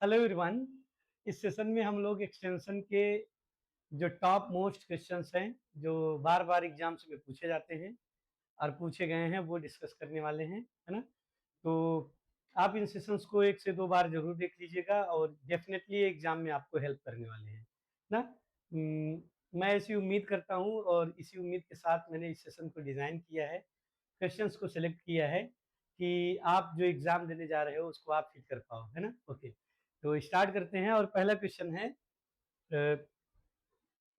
Hello everyone. इस session में हम लोग एक्सटेंशन के जो टॉप मोस्ट क्वेश्चंस हैं जो बार बार एग्जाम्स में पूछे जाते हैं और पूछे गए हैं वो डिस्कस करने वाले हैं, है ना। तो आप इन सेशंस को 1 से 2 बार जरूर देख लीजिएगा और डेफिनेटली एग्जाम में आपको हेल्प करने वाले हैं ना। मैं ऐसी उम्मीद करता हूँ और इसी उम्मीद के साथ मैंने इस सेशन को डिज़ाइन किया है, क्वेश्चंस को सिलेक्ट किया है कि आप जो एग्जाम देने जा रहे हो उसको आप फिट कर पाओ, है ना। ओके, तो स्टार्ट करते हैं और पहला क्वेश्चन है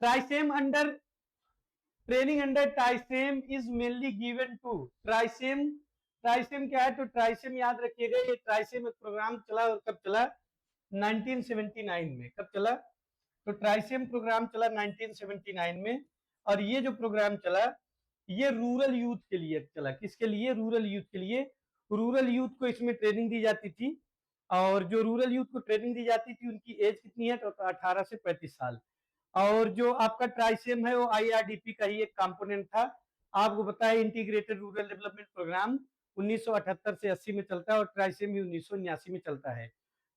TRYSEM under training under TRYSEM is mainly given to TRYSEM. TRYSEM क्या है? तो ट्राइसेम याद रखिएगा, ये ट्राइसेम एक प्रोग्राम चला और कब चला? 1979 में। कब चला? तो ट्राइसेम प्रोग्राम चला 1979 में। और ये जो प्रोग्राम चला ये रूरल यूथ के लिए चला। किसके लिए? रूरल यूथ के लिए। रूरल यूथ को इसमें ट्रेनिंग दी जाती थी और जो रूरल यूथ को ट्रेनिंग दी जाती थी उनकी एज कितनी है? तो 18 से 35 साल। और जो आपका ट्राइसेम है वो आईआरडीपी का ही एक कंपोनेंट था। आपको पता है इंटीग्रेटेड रूरल डेवलपमेंट प्रोग्राम 1978 से 80 में चलता है और ट्राइसेम भी 1979 में चलता है।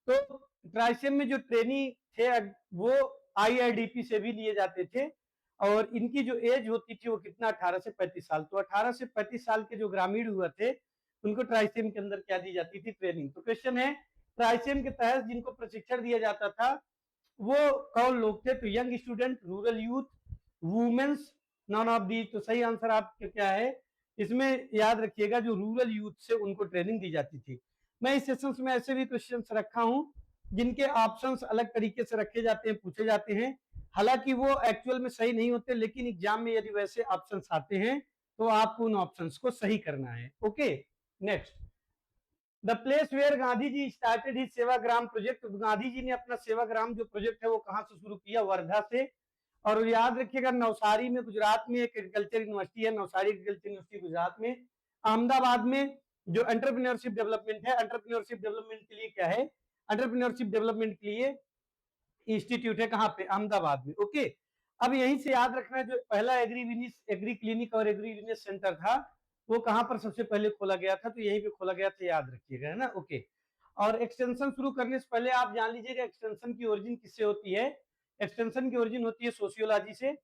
तो ट्राइसेम में जो ट्रेनिंग थे वो आईआरडीपी से भी लिए जाते थे और इनकी जो एज होती थी वो कितना? 18 से 35 साल। तो 18 से 35 साल के जो ग्रामीण हुए थे उनको ट्राइसेम के अंदर क्या दी जाती थी? ट्रेनिंग। तो क्वेश्चन है ट्राइसेम के तहत जिनको प्रशिक्षण दिया जाता था वो कौन लोग थे? तो young student, rural youth, womens, none of the. तो सही आंसर आपका क्या है इसमें? याद रखिएगा जो रूरल यूथ से उनको ट्रेनिंग दी जाती थी। मैं इस सेशंस में ऐसे भी क्वेश्चंस रखा हूं जिनके ऑप्शंस अलग तरीके से रखे जाते हैं, पूछे जाते हैं। हालांकि वो एक्चुअल में सही नहीं होते, लेकिन एग्जाम में यदि वैसे ऑप्शंस आते हैं तो आपको उन ऑप्शंस को सही करना है। Okay, next. The place where Gandhi ji started his Sevagram project. Gandhi ji ने अपना सेवाग्राम जो प्रोजेक्ट है वो कहां से शुरू किया? वर्धा से। और याद रखिएगा नवसारी में, गुजरात में एक एग्रीकल्चर यूनिवर्सिटी है, नवसारी एग्रीकल्चर यूनिवर्सिटी गुजरात में। अहमदाबाद में जो एंटरप्रेन्योरशिप डेवलपमेंट है, एंटरप्रेन्योरशिप डेवलपमेंट के लिए क्या है? एंटरप्रेन्योरशिप डेवलपमेंट के लिए इंस्टीट्यूट है। कहां पे? अहमदाबाद में। ओके, अब यहीं से याद रखना जो पहला एग्री क्लिनिक और एग्री बिजनेस सेंटर था वो कहां पर सबसे पहले खोला गया था? तो यहीं पे खोला गया था, याद रखिएगा, है ना। ओके, और एक्सटेंशन शुरू करने से पहले आप जान लीजिएगा एक्सटेंशन की ओरिजिन किससे होती है? एक्सटेंशन की ओरिजिन होती है सोशियोलॉजी से।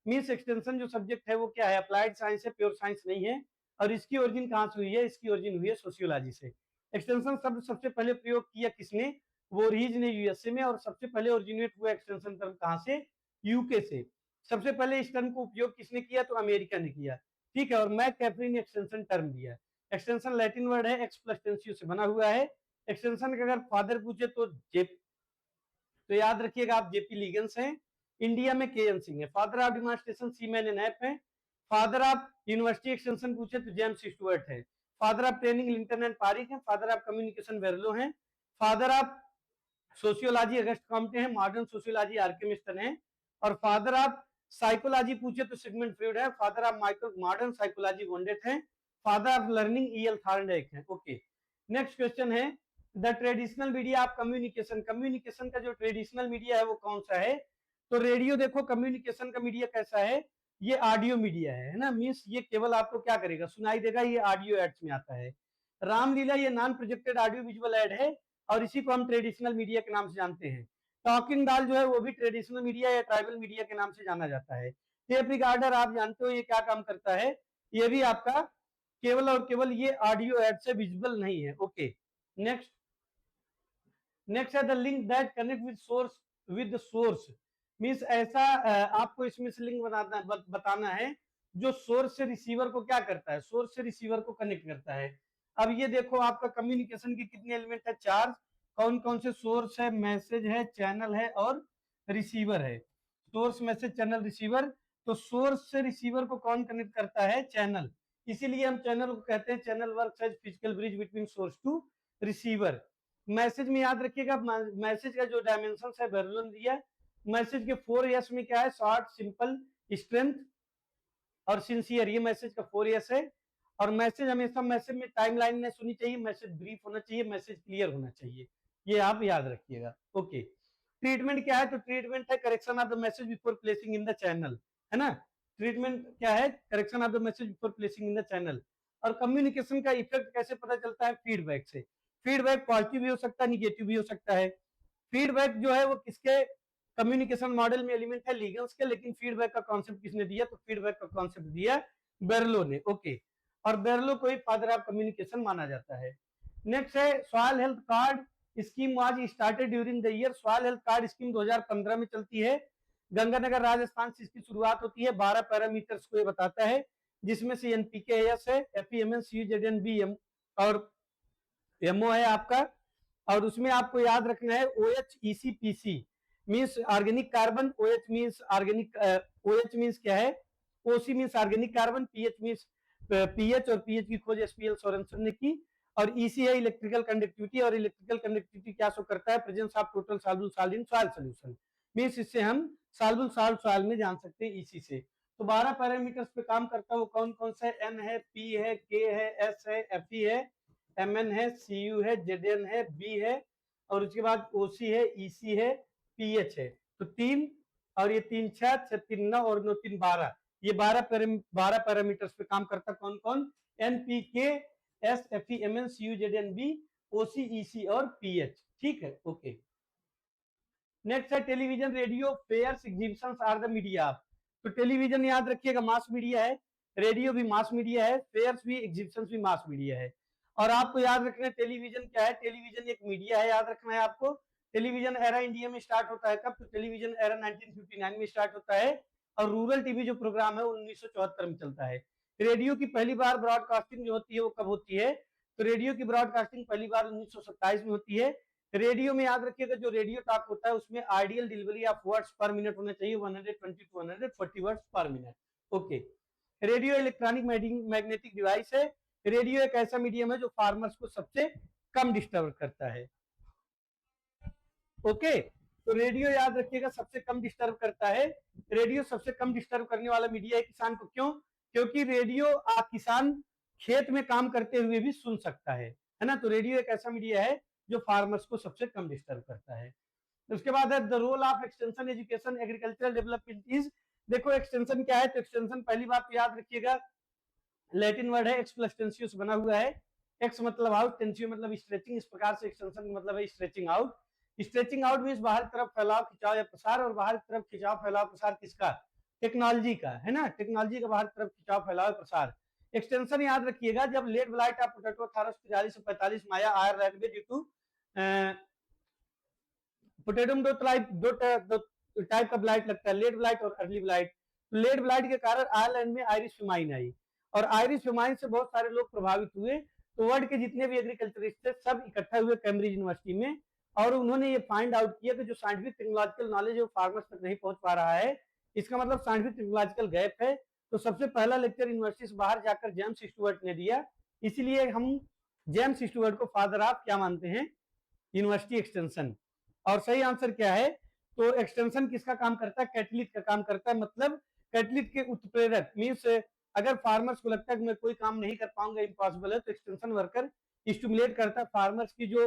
मीन्स एक्सटेंशन जो सब्जेक्ट है वो क्या है? अप्लाइड साइंस है, प्योर साइंस नहीं है। और इसकी ओरिजिन कहां से हुई है? इसकी ओरिजिन हुई है सोशियोलॉजी से। एक्सटेंशन शब्द सबसे पहले प्रयोग किया किसने? वो रीज ने यूएसए में। और सबसे पहले ओरिजिनेट हुआ एक्सटेंशन टर्म कहां से? यूके से। सबसे पहले इस टर्म को उपयोग किसने किया? तो अमेरिका ने किया। ठीक है, और मैक कैफरी ने एक्सटेंशन टर्म दिया। एक्सटेंशन लैटिन वर्ड है, एक्स प्लस टेंसियो से बना हुआ है। एक्सटेंशन का अगर फादर पूछे तो तो याद रखिएगा आप जेपी लीगन्स हैं। इंडिया में केएन सिंह है। Father of demonstration Seaman and F है। फादर ऑफ यूनिवर्सिटी एक्सटेंशन पूछे तो जेम्स स्टुअर्ट है। Father of training Lynton and Pareek है। फादर ऑफ कम्युनिकेशन वेरलो है। Father of sociology Auguste Comte हैं। मॉडर्न सोशियोलॉजी आर्किमिस्टन है। और फादर ऑफ साइकोलॉजी पूछे तो सिगमंड फ्रॉइड है। Father of micro modern psychology Wundt है। Father of learning EL Thorndike है। ओके, नेक्स्ट क्वेश्चन है the traditional media of communication. Communication का जो ट्रेडिशनल मीडिया है वो कौन सा है? तो रेडियो। देखो कम्युनिकेशन का मीडिया कैसा है? ये ऑडियो मीडिया है ना। मीन्स ये केवल आपको क्या करेगा? सुनाई देगा। ये ऑडियो एड्स में आता है। रामलीला ये non projected audio visual add है और इसी को हम ट्रेडिशनल मीडिया के नाम से जानते हैं। टॉकिंग डाल जो है वो भी ट्रेडिशनल मीडिया या ट्राइबल मीडिया के नाम से जाना जाता है। टेप रिकॉर्डर आप जानते हो ये क्या काम करता है? ये भी आपका केवल और केवल ये ऑडियो एड से विजुअल नहीं है। Okay, next. नेक्स्ट है the link that connect with source with source. Means ऐसा आपको इसमें से लिंक बताना है जो सोर्स से रिसीवर को क्या करता है? सोर्स से रिसीवर को कनेक्ट करता है। अब ये देखो आपका कम्युनिकेशन के कितने एलिमेंट है? 4। कौन कौन से? सोर्स है, मैसेज है, चैनल है और रिसीवर है। Source, message, channel, receiver. तो सोर्स से रिसीवर को कौन कनेक्ट करता है? चैनल। इसीलिए हम चैनल को कहते हैं channel works as physical bridge between source to receiver. Message में याद रखिएगा मैसेज का जो डायमेंशन है वेरलन दिया। मैसेज के 4 में क्या है? शॉर्ट, सिंपल, स्ट्रेंथ और सिंसियर। ये मैसेज का 4 है। और मैसेज हमेशा मैसेज में टाइमलाइन नहीं सुनी चाहिए, मैसेज ब्रीफ होना चाहिए, मैसेज क्लियर होना चाहिए। ये आप याद रखिएगा। ओके, ट्रीटमेंट क्या है? तो ट्रीटमेंट है correction of the message before placing in the channel, है ना। ट्रीटमेंट क्या है? Correction of the message before placing in the channel. और कम्युनिकेशन का इफेक्ट कैसे पता चलता है? फीडबैक से। फीडबैक पॉजिटिव भी हो सकता है, निगेटिव भी हो सकता है। फीडबैक जो है वो किसके कम्युनिकेशन मॉडल में एलिमेंट है, लीगल्स के, लेकिन फीडबैक का कॉन्सेप्ट किसने दिया, तो फीडबैक का कॉन्सेप्ट दिया बेरलो ने। ओके, और बेरलो को ही फादर ऑफ कम्युनिकेशन माना जाता है। नेक्स्ट है soil health card scheme was started during the year, soil health card scheme 2015 में चलती है, गंगानगर राजस्थान से इसकी शुरुआत होती है। 12 पैरामीटर्स को ये बताता है, जिसमें से एनपीके है, एफईएमएन, सीयूजेडएन, एम और एमओ है आपका। और उसमें आपको याद रखना है OHECPC means organic carbon, OH means organic, OH means क्या है, OC means organic carbon, PH means pH, और पीएच की खोज एसपीएल सोरेनसन ने की। और EC है इलेक्ट्रिकल कंडक्टिविटी, और इलेक्ट्रिकल कंडक्टिविटी क्या शो करता है, presence of total soluble salt in soil solution, means इससे हम सॉल्युबल सॉल्ट सॉइल में जान सकते हैं EC से। तो 12 पैरामीटर्स पे काम करता है वो कौन कौन सा है, N है, P है, K है, S है, Fe है, Mn है, Cu है, Zn है, B है, और उसके बाद OC है, EC है, PH है। तो 3 और ये 3 6 6 3 9 और 9 3 12, ये 12 पैरामीटर्स पे काम करता कौन कौन, NPK, S, Fe, Mn, Cu, Zn, B, OC, EC और PH। ठीक है, ओके। नेक्स्ट है television, radio, fairs, exhibitions are the media. तो टेलीविजन याद रखिएगा मास मीडिया है, रेडियो भी मास मीडिया है, फेयर्स भी, एग्जीबिशंस भी मास मीडिया है। और आपको याद रखना है टेलीविजन क्या है, टेलीविजन एक मीडिया है, याद रखना है आपको। टेलीविजन एरा इंडिया में स्टार्ट होता है कब, तो टेलीविजन एरा 1959 में स्टार्ट होता है, और रूरल टीवी जो प्रोग्राम है 1974 में चलता है। रेडियो की पहली बार ब्रॉडकास्टिंग जो होती है वो कब होती है, तो रेडियो की ब्रॉडकास्टिंग पहली बार 1927 में होती है। रेडियो में याद रखिएगा जो रेडियो टॉक होता है उसमें ideal delivery of words per minute होना चाहिए 120 to 140 words per minute. Okay, radio electronic magnetic device है। रेडियो एक ऐसा मीडियम है जो फार्मर्स को सबसे कम डिस्टर्ब करता है। ओके, तो रेडियो याद रखिएगा सबसे कम डिस्टर्ब करता है। रेडियो सबसे कम डिस्टर्ब करने वाला मीडिया है किसान को, क्यों, क्योंकि रेडियो किसान खेत में काम करते हुए भी सुन सकता है ना। तो रेडियो एक ऐसा मीडिया है जो फार्मर्स को सबसे कम डिस्टर्ब करता है। उसके बाद है the role of extension education agricultural development is. देखो एक्सटेंशन क्या है, तो एक्सटेंशन पहली बात तो याद रखिएगा लैटिन वर्ड है, एक्स प्लस टेंसियस बना हुआ है। एक्स मतलब आउट, टेंसियो मतलब स्ट्रेचिंग, इस प्रकार से एक्सटेंशन मतलब है stretching out. Stretching out means बाहर तरफ फैलाव, खिंचाव या प्रसार, और बाहर तरफ खिंचाव फैलाव प्रसार किसका, टेक्नोलॉजी का, है ना, टेक्नोलॉजी का बाहर तरफ खिंचाव फैलाव प्रसार। एक्सटेंशन याद रखिएगा जब लेट ब्लाइट ऑफ पोटैटो 1843 से 45 में आया, आयर लैंड ड्यू टू पोटैटो में दो टाइप का ब्लाइट लगता है, लेट ब्लाइट और अर्ली ब्लाइट। लेट ब्लाइट के कारण आयरलैंड में आयरिश फेमाइन आई, और आयरिश फेमाइन से बहुत सारे लोग प्रभावित हुए। तो वर्ल्ड के जितने भी एग्रीकल्चरिस्ट थे सब इकट्ठा हुए कैम्ब्रिज यूनिवर्सिटी में, और उन्होंने ये फाइंड आउट किया कि जो साइंटिफिक टेक्नोलॉजिकल नॉलेज है फार्मर्स तक नहीं पहुंच पा रहा है, इसका मतलब साइंटिफिक टेक्नोलॉजिकल गैप है। तो सबसे पहला लेक्चर यूनिवर्सिटी से बाहर जाकर जेम्स स्टुअर्ट ने दिया, इसीलिए हम जेम्स स्टुअर्ट को फादर ऑफ क्या मानते हैं, यूनिवर्सिटी एक्सटेंशन। और सही आंसर क्या है, तो एक्सटेंशन किसका काम करता है, कैटलिस्ट का काम करता है। मतलब कैटलिस्ट के उत्प्रेरक मीन्स अगर फार्मर्स को लगता है कि मैं कोई काम नहीं कर पाऊंगा, इम्पॉसिबल है, तो एक्सटेंशन वर्कर स्टिमुलेट करता है फार्मर्स की जो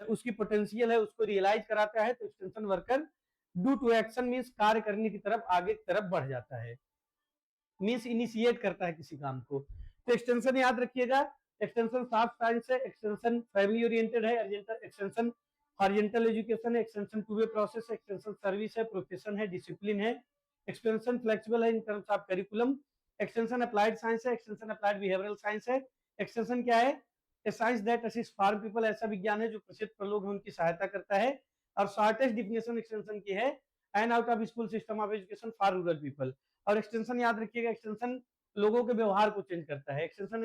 उसकी पोटेंशियल है उसको रियलाइज कराता है। तो extension worker do to action means कार्य करने की तरफ, आगे की तरफ बढ़ जाता है, मीन्स इनिशिएट करता है किसी काम को। तो एक्सटेंशन याद रखिएगा, एक्सटेंशन सॉफ्ट साइंस है, एक्सटेंशन फैमिली ओरिएंटेड है, एक्सटेंशन हॉरिजॉन्टल एजुकेशन है, एक्सटेंशन टू वे प्रोसेस है, एक्सटेंशन सर्विस है, प्रोफेशन है, डिसिप्लिन है, एक्सटेंशन फ्लेक्सिबल है in terms of curriculum, extension applied science है, एक्सटेंशन अप्लाइड बिहेवियरल साइंस है। एक्सटेंशन क्या है, a science that assist farm people, ऐसा विज्ञान है जो प्रसिद्ध प्रलोग है उनकी सहायता करता है। और शॉर्टेस्ट डिफिनेशन एक्सटेंशन की है, an out of school system of education for rural people. और एक्सटेंशन याद रखिएगा, एक्सटेंशन लोगों के व्यवहार को चेंज करता है। Extension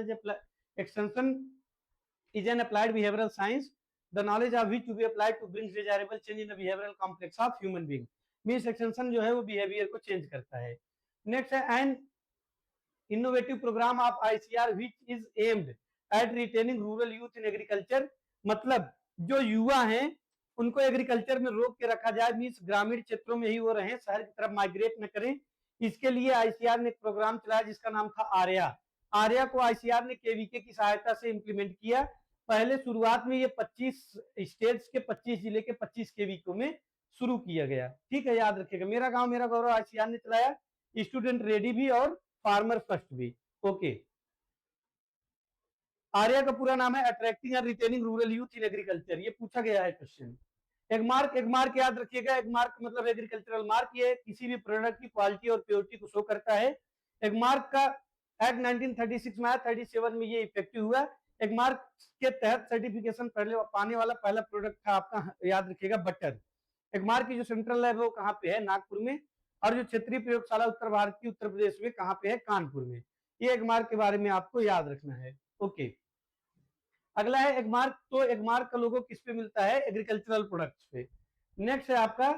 is an applied behavioural science the knowledge of which to be applied to bring desirable change in the behavioral complex of human being। Means extension जो है वो बिहेवियर को चेंज करता है। नेक्स्ट है an innovative programme of ICR which is aimed at retaining rural youth in agriculture. मतलब जो युवा हैं उनको एग्रीकल्चर में रोक के रखा जाए, मीन्स ग्रामीण क्षेत्रों में ही वो रहें, शहर की तरफ माइग्रेट न करें। इसके लिए आईसीआर ने एक प्रोग्राम चलाया जिसका नाम था आर्या। आर्या को आईसीआर ने केवीके की सहायता से इंप्लीमेंट किया। पहले शुरुआत में ये 25 स्टेट्स के 25 जिले के 25 केवीको में शुरू किया गया। ठीक है, याद रखिएगा, मेरा गांव मेरा गौरव आईसीआर ने चलाया, स्टूडेंट रेडी भी और फार्मर फर्स्ट भी। ओके, आर्या का पूरा नाम है attracting and retaining rural youth in agriculture, ये पूछा गया है क्वेश्चन। एगमार्क याद रखिएगा, एगमार्क मतलब एग्रीकल्चरल मार्क, ये किसी भी प्रोडक्ट की क्वालिटी और प्योरिटी को शो करता है। एगमार्क का एक्ट 1936 में आया, 37 में ये इफेक्टिव हुआ। एगमार्क के तहत सर्टिफिकेशन पहले पाने वाला पहला प्रोडक्ट था आपका, याद रखिएगा, बटर। एगमार्क की जो सेंट्रल लैब है वो कहाँ पे है, नागपुर में, और जो क्षेत्रीय प्रयोगशाला उत्तर भारत की उत्तर प्रदेश में कहाँ पे है, कानपुर में। ये एगमार्क के बारे में आपको याद रखना है। ओके, अगला है एगमार्क। तो एगमार्क का लोगो किस पे मिलता है, एग्रीकल्चरल प्रोडक्ट्स पे। नेक्स्ट है आपका,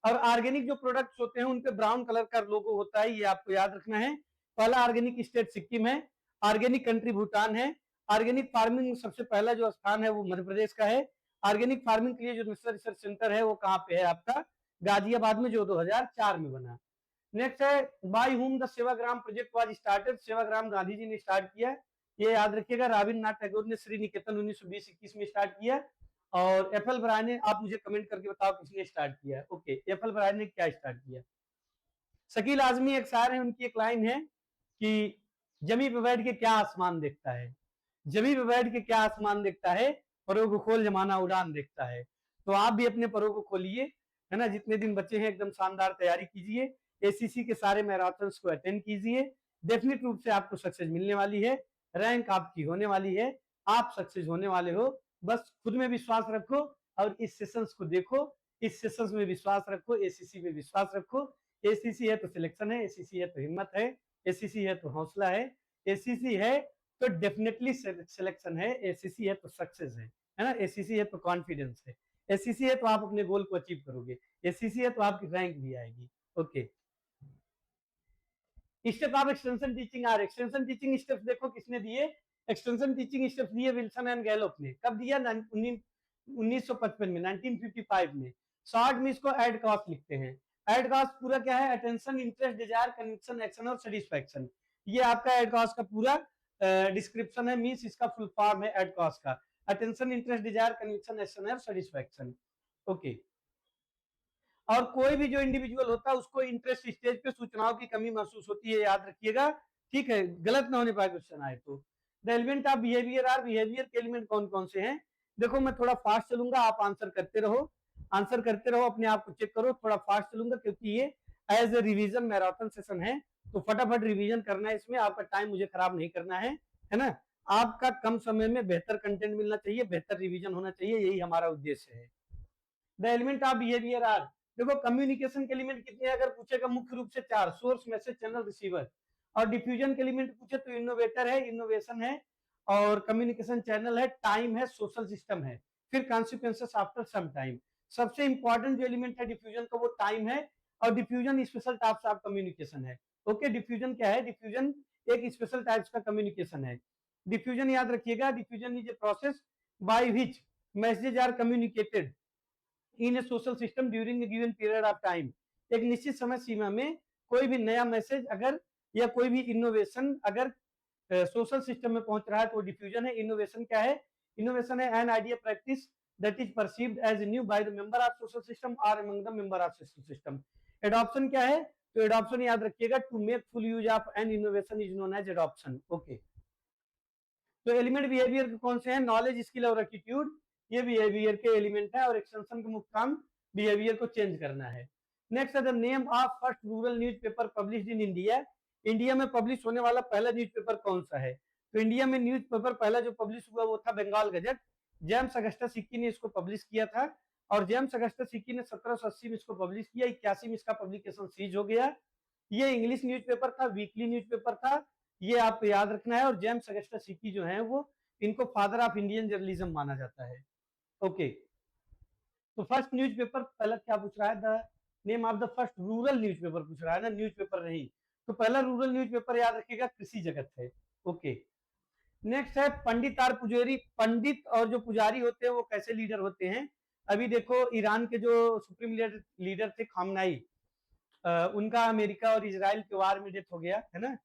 और ऑर्गेनिक जो प्रोडक्ट्स होते हैं उनपे ब्राउन कलर का लोगो होता है, ये आपको याद रखना है। पहला ऑर्गेनिक स्टेट सिक्किम है, ऑर्गेनिक कंट्री भूटान है, ऑर्गेनिक फार्मिंग सबसे पहला जो स्थान है वो मध्य प्रदेश का है। ऑर्गेनिक फार्मिंग के लिए जो नेशनल रिसर्च सेंटर है वो कहाँ पे है आपका, गाजियाबाद में, जो 2004 में बना। नेक्स्ट है, by whom the Sevagram project was started. Sevagram Gandhi ji ने स्टार्ट किया, ये याद रखिएगा। रविन्द्रनाथ टैगोर ने श्री निकेतन 1920-21 में स्टार्ट किया। और एफएल ब्रायन ने, आप मुझे कमेंट करके बताओ किसने स्टार्ट किया। ओके, एफएल ब्रायन ने क्या स्टार्ट किया। शकील आजमी एक शायर है, उनकी एक लाइन है कि जमी पे बैठ के क्या आसमान देखता है, जमी पे बैठ के क्या आसमान देखता है, परों को खोल जमाना उड़ान देखता है। तो आप भी अपने परों को खोलिए, है ना, जितने दिन बचे हैं एकदम शानदार तैयारी कीजिए, एसीसी के सारे मैराथन्स को अटेंड कीजिए। डेफिनेट रूप से आपको सक्सेस मिलने वाली है, रैंक आपकी होने वाली है, आप सक्सेस होने वाले हो। बस खुद में विश्वास रखो और इस सेशंस को देखो, इस सेशंस में विश्वास रखो, एसीसी में विश्वास रखो। एसीसी है तो सिलेक्शन है, एसीसी है तो हिम्मत है, एसीसी है तो हौसला है, एसीसी है तो डेफिनेटली सिलेक्शन है, एसीसी है तो सक्सेस है ना, एसीसी है तो कॉन्फिडेंस है, एसीसी है तो आप अपने गोल को अचीव करोगे, एसीसी है तो आपकी रैंक भी आएगी। Okay, step of extension teaching are. Extension teaching steps देखो किसने दिए, एक्सटेंशन टीचिंग स्टेप्स दिए विल्सन एंड गैलोप ने। कब दिया, 1955 में, 1955 में। शॉर्ट में इसको एड कॉस्ट लिखते हैं। एड कॉस्ट पूरा क्या है, attention, interest, desire, conviction, action और सेटिस्फैक्शन। ये आपका एड कॉस्ट का पूरा डिस्क्रिप्शन है, मींस इसका फुल फॉर्म है एड कॉस्ट का, attention, interest, desire, conviction, action और सेटिस्फैक्शन। ओके, और कोई भी जो इंडिविजुअल होता है उसको इंटरेस्ट स्टेज पे सूचनाओं की कमी महसूस होती है, याद रखिएगा, ठीक है, गलत ना होने पाए क्वेश्चन आए तो। The element of behaviour are. Behaviour के एलिमेंट कौन कौन से हैं, देखो मैं थोड़ा फास्ट चलूंगा, आप आंसर करते रहो, आंसर करते रहो, अपने आप को चेक करो, थोड़ा फास्ट चलूंगा क्योंकि ये as a revision marathon session है, तो फटाफट रिवीजन करना है इसमें, आपका टाइम मुझे खराब नहीं करना है ना। आपका कम समय में बेहतर कंटेंट मिलना चाहिए, बेहतर रिवीजन होना चाहिए, यही हमारा उद्देश्य है। The element of behaviour are. देखो कम्युनिकेशन के एलिमेंट कितने अगर पूछेगा, मुख्य रूप से 4, सोर्स, मैसेज, चैनल, रिसीवर। और डिफ्यूजन के एलिमेंट पूछे तो इनोवेटर है, इनोवेशन है, और कम्युनिकेशन चैनल है, टाइम है, सोशल सिस्टम है, फिर कॉन्सिक्वेंसेस आफ्टर सम टाइम। सबसे इंपॉर्टेंट जो एलिमेंट है डिफ्यूजन का वो टाइम है, और diffusion special types of communication है। ओके, डिफ्यूजन क्या है, डिफ्यूजन एक स्पेशल टाइप्स का कम्युनिकेशन है। डिफ्यूजन याद रखिएगा, diffusion is a process by which messages are communicated in a social system during a given period of time. एक निश्चित समय सीमा में कोई भी नया मैसेज अगर या कोई भी इनोवेशन अगर सोशल सिस्टम में पहुंच रहा है तो डिफ्यूजन है। इनोवेशन क्या है, इनोवेशन है an idea practice that is perceived as new by the member of social system और among the member of social system. Adoption क्या है, तो एडॉप्शन याद रखिएगा, to make full use of an innovation is known as adoption. Okay, तो element behaviour के कौन से हैं, नॉलेज, स्किल और एटीट्यूड, ये बिहेवियर के एलिमेंट है, और एक्सटेंशन का मुख्य काम बिहेवियर को चेंज करना है। नेक्स्ट है the name of first rural newspaper published in India. India में पब्लिश होने वाला पहला न्यूज़पेपर कौन सा है, तो इंडिया में न्यूज़पेपर पहला जो पब्लिश हुआ वो था Bengal gazette. James Augustus Hicky ने इसको पब्लिश किया था, और जेम्स अगस्टस हिक्की ने 1780 में इसको पब्लिश किया, 81 में इसका पब्लिकेशन सीज हो गया। ये इंग्लिश न्यूज़पेपर था, वीकली न्यूज़पेपर था, ये आपको याद रखना है। और जेम्स अगस्टस हिक्की जो है वो इनको फादर ऑफ इंडियन जर्नलिज्म माना जाता है। ओके, तो फर्स्ट न्यूज़पेपर पहला क्या पूछ रहा है, the name of the first rural newspaper पूछ रहा है ना, न्यूज़पेपर नहीं, तो पहला रूरल न्यूज़पेपर याद रखिएगा कृषि जगत है। ओके, नेक्स्ट है पंडित और पुजारी। पंडित और जो पुजारी होते हैं वो कैसे लीडर होते हैं, अभी देखो ईरान के जो सुप्रीम लीडर थे खामनाई, उनका अमेरिका और इजराइल के वार में डेथ हो गया है ना।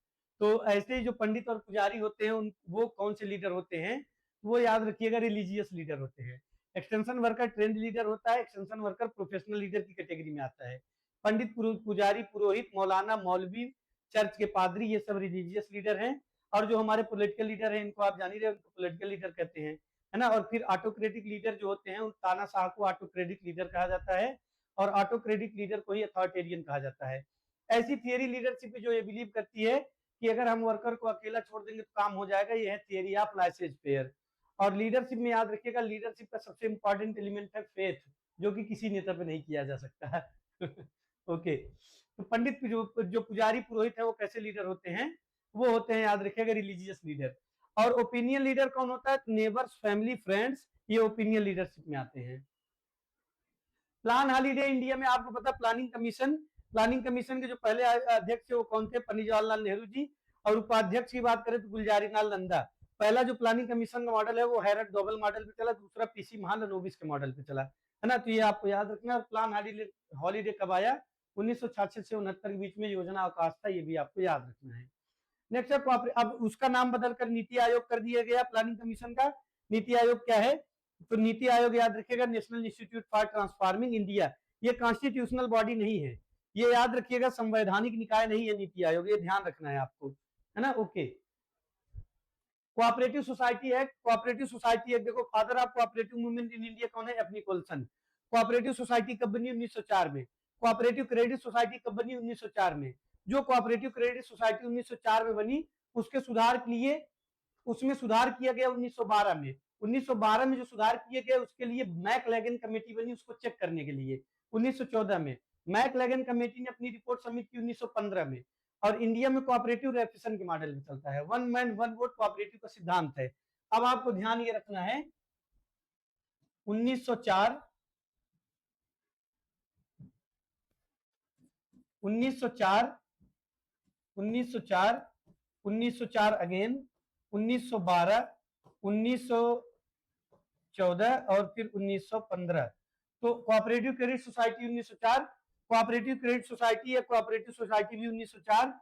तो ऐसे ही जो पंडित और पुजारी होते हैं वो कौन से लीडर होते हैं, वो याद रखिएगा रिलीजियस लीडर होते हैं। एक्सटेंशन वर्कर ट्रेंड लीडर होता है, एक्सटेंशन वर्कर प्रोफेशनल लीडर की कैटेगरी में आता है। पंडित, पुजारी, पुरोहित, मौलाना, मौलवी, चर्च के पादरी, ये सब रिलीजियस लीडर हैं। और जो हमारे पॉलिटिकल लीडर हैं इनको आप जान ही रहे, उनको पॉलिटिकल लीडर कहते हैं। है ना। और फिर ऑटोक्रेटिक लीडर जो होते हैं उन तानाशाह को ऑटोक्रेटिक लीडर कहा जाता है, और ऑटोक्रेटिक लीडर को ही अथॉरिटेरियन कहा जाता है। ऐसी थियरी लीडरशिप जो ये बिलीव करती है कि अगर हम वर्कर को अकेला छोड़ देंगे तो काम हो जाएगा, ये है थियरी ऑफ लाइसेंस फेयर। और लीडरशिप में याद रखिएगा, लीडरशिप का सबसे इंपॉर्टेंट एलिमेंट है फेथ, जो कि किसी नेता पे नहीं किया जा सकता है। ओके, तो पंडित जो पुजारी पुरोहित है वो कैसे लीडर होते हैं, वो होते हैं याद रखिएगा रिलीजियस लीडर। और ओपिनियन लीडर कौन होता है, नेबर्स, फैमिली, फ्रेंड्स, ये ओपिनियन लीडरशिप में आते हैं। प्लान हॉलीडे इंडिया में आपको पता, प्लानिंग कमीशन के जो पहले अध्यक्ष थे वो कौन थे, पंडित जवाहरलाल नेहरू जी। और उपाध्यक्ष की बात करें तो गुलजारीलाल नंदा। पहला जो प्लानिंग कमीशन का मॉडल है वो हैरट डोबल मॉडल पे चला, दूसरा पीसी महालनोबिस के मॉडल पे चला, है ना। तो ये आपको याद रखना। प्लान हॉलीडे कब आया, 1966 से 69 के बीच में योजना अवकाश था, ये भी आपको याद रखना है। नेक्स्ट अब उसका नाम बदलकर नीति आयोग कर दिया गया प्लानिंग कमीशन का। नीति आयोग क्या है, तो नीति आयोग याद रखिएगा national institute for transforming India. ये कॉन्स्टिट्यूशनल बॉडी नहीं है, ये याद रखिएगा संवैधानिक निकाय नहीं है नीति आयोग, ये ध्यान रखना है आपको, है ना। Okay, cooperative society act, cooperative society act देखो, father of cooperative movement in India कौन है, एफ निकोलसन। कोऑपरेटिव सोसाइटी कब बनी, 1904 में। कोऑपरेटिव क्रेडिट सोसाइटी कब बनी, 1904 में। जो कोऑपरेटिव क्रेडिट सोसाइटी 1904 में बनी, उसके सुधार के लिए उसमें सुधार किया गया 1912 में। 1912 में जो सुधार किए गए उसके लिए मैकलेगन कमेटी बनी उसको चेक करने के लिए 1914 में। मैकलेगन कमेटी ने अपनी रिपोर्ट सबमिट की 1915 में। और इंडिया में कोऑपरेटिव रेफिशन के मॉडल में चलता है, one man one vote cooperative का सिद्धांत है। अब आपको ध्यान ये रखना है, 1904 1904 1904 1904 अगेन 1912 1914 और फिर 1915। तो cooperative credit society 1904, cooperative credit society या कोऑपरेटिव सोसाइटी भी 1904,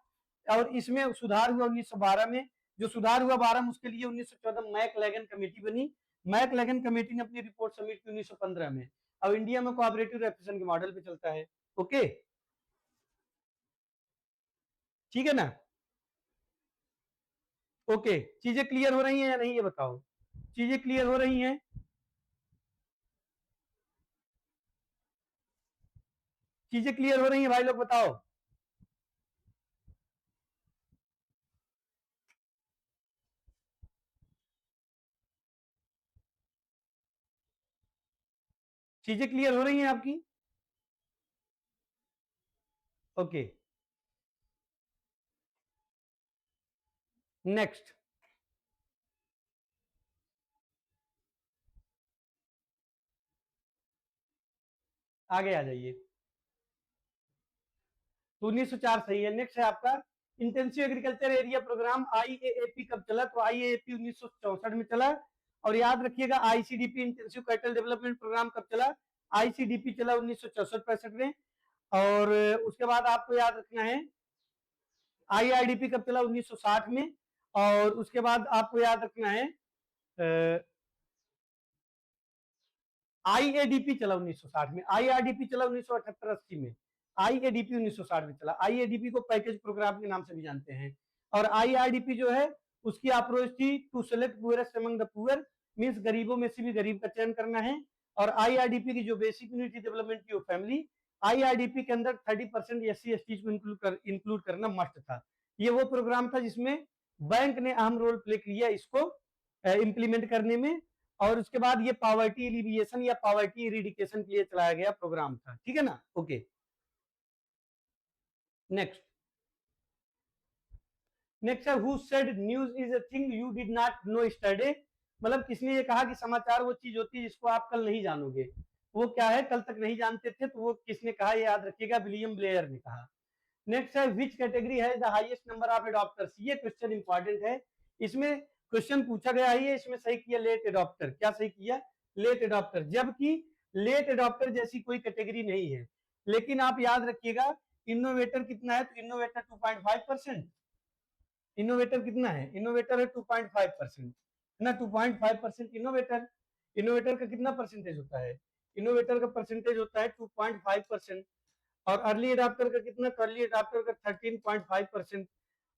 और इसमें सुधार हुआ 1912 में। जो सुधार हुआ 12 में उसके लिए 1914 मैकलेगन कमेटी बनी। मैकलेगन कमेटी ने अपनी रिपोर्ट सबमिट की 1915 में। अब इंडिया में कोऑपरेटिव रेफिशन के मॉडल पे चलता है। ओके, ठीक है ना। ओके, चीजें क्लियर हो रही हैं या नहीं, ये बताओ, चीजें क्लियर हो रही हैं, चीजें क्लियर हो रही हैं भाई लोग, बताओ। चीजें क्लियर हो रही हैं आपकी। ओके, नेक्स्ट आगे आ जाइए। तो 1904 सही है। नेक्स्ट है आपका इंटेंसिव एग्रीकल्चर एरिया प्रोग्राम, आईएएपी कब चला, तो आईएएपी 1964 में चला। और याद रखिएगा ICDP intensive cattle development programme कब चला, आईसीडीपी चला 1964-65 में। और उसके बाद आपको याद रखना है आईआरडीपी कब चला, 1960 में। और उसके बाद आपको याद रखना है आईएडीपी चला 1960 में, आईआरडीपी चला 1978-80 में, आईएडीपी 1960 में चला। आईएडीपी को पैकेज प्रोग्राम के नाम से भी जानते हैं। और आईआरडीपी जो है उसकी अप्रोच थी to select poorest among the poor, means गरीबों में से भी गरीब का चयन करना है। और आईआरडीपी की जो बेसिक यूनिटी डेवलपमेंट की वो फैमिली, आईआरडीपी के अंदर 30% एससी एसटी को इंक्लूड करना मस्ट था। ये वो प्रोग्राम था जिसमें बैंक ने अहम रोल प्ले किया इसको इंप्लीमेंट करने में। और उसके बाद ये पॉवर्टी एलिविएशन या पॉवर्टी इरिडिकेशन के लिए चलाया गया प्रोग्राम था, ठीक है ना। ओके, नेक्स्ट नेक्स्ट है who said news is a thing you did not know yesterday, मतलब किसने ये कहा कि समाचार वो चीज होती है जिसको आप कल नहीं जानोगे। वो क्या है, कल तक नहीं जानते थे, तो वो किसने कहा, ये याद रखिएगा, विलियम ब्लेयर ने कहा। नेक्स्ट है विच कैटेगरी है the highest number of adopters, ये क्वेश्चन इंपॉर्टेंट है। इसमें क्वेश्चन पूछा गया है, इसमें सही किया लेट एडॉप्टर, क्या सही किया, लेट एडॉप्टर, जबकि लेट एडॉप्टर जैसी कोई कैटेगरी नहीं है। लेकिन आप याद रखिएगा इनोवेटर कितना है, तो इनोवेटर 2.5%, इनोवेटर कितना है, इनोवेटर है 2.5%, है ना, 2.5% इनोवेटर। इनोवेटर का कितना परसेंटेज होता है, इनोवेटर का परसेंटेज होता है 2.5%। और अर्ली अडाप्टर का कितना, अर्ली अडाप्टर का 13.5%।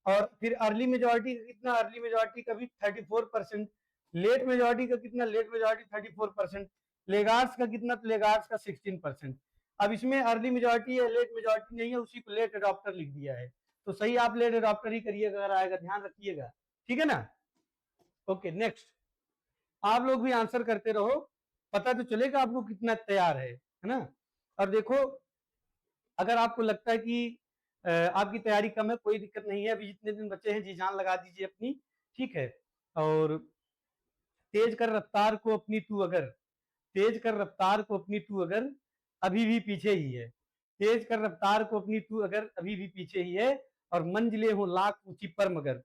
और फिर अर्ली मेजोरिटी का कितना, अर्ली मेजोरिटी का भी 34%। लेट मेजॉरिटी का कितना, लेट मेजॉरिटी 34%, लेगार्ड्स का कितना, तो लेगार्ड्स का 16%। अब इसमें अर्ली मेजॉरिटी है, लेट मेजॉरिटी नहीं है, उसी को लेट अडॉप्टर लिख दिया है, तो सही आप लेट अडॉप्टर ही करिएगा, अगर आएगा ध्यान रखिएगा, ठीक है ना। ओके नेक्स्ट, आप लोग भी आंसर करते रहो, पता तो चलेगा आपको कितना तैयार है ना। और देखो अगर आपको लगता है कि आपकी तैयारी कम है, कोई दिक्कत नहीं है, अभी जितने दिन बचे हैं जी जान लगा दीजिए अपनी, ठीक है। और तेज कर रफ्तार को अपनी तू अगर, तेज कर रफ्तार को अपनी तू अगर अभी भी पीछे ही है, तेज कर रफ्तार को अपनी तू अगर अभी भी पीछे ही है, और मंजिलें हो लाख ऊंची पर मगर,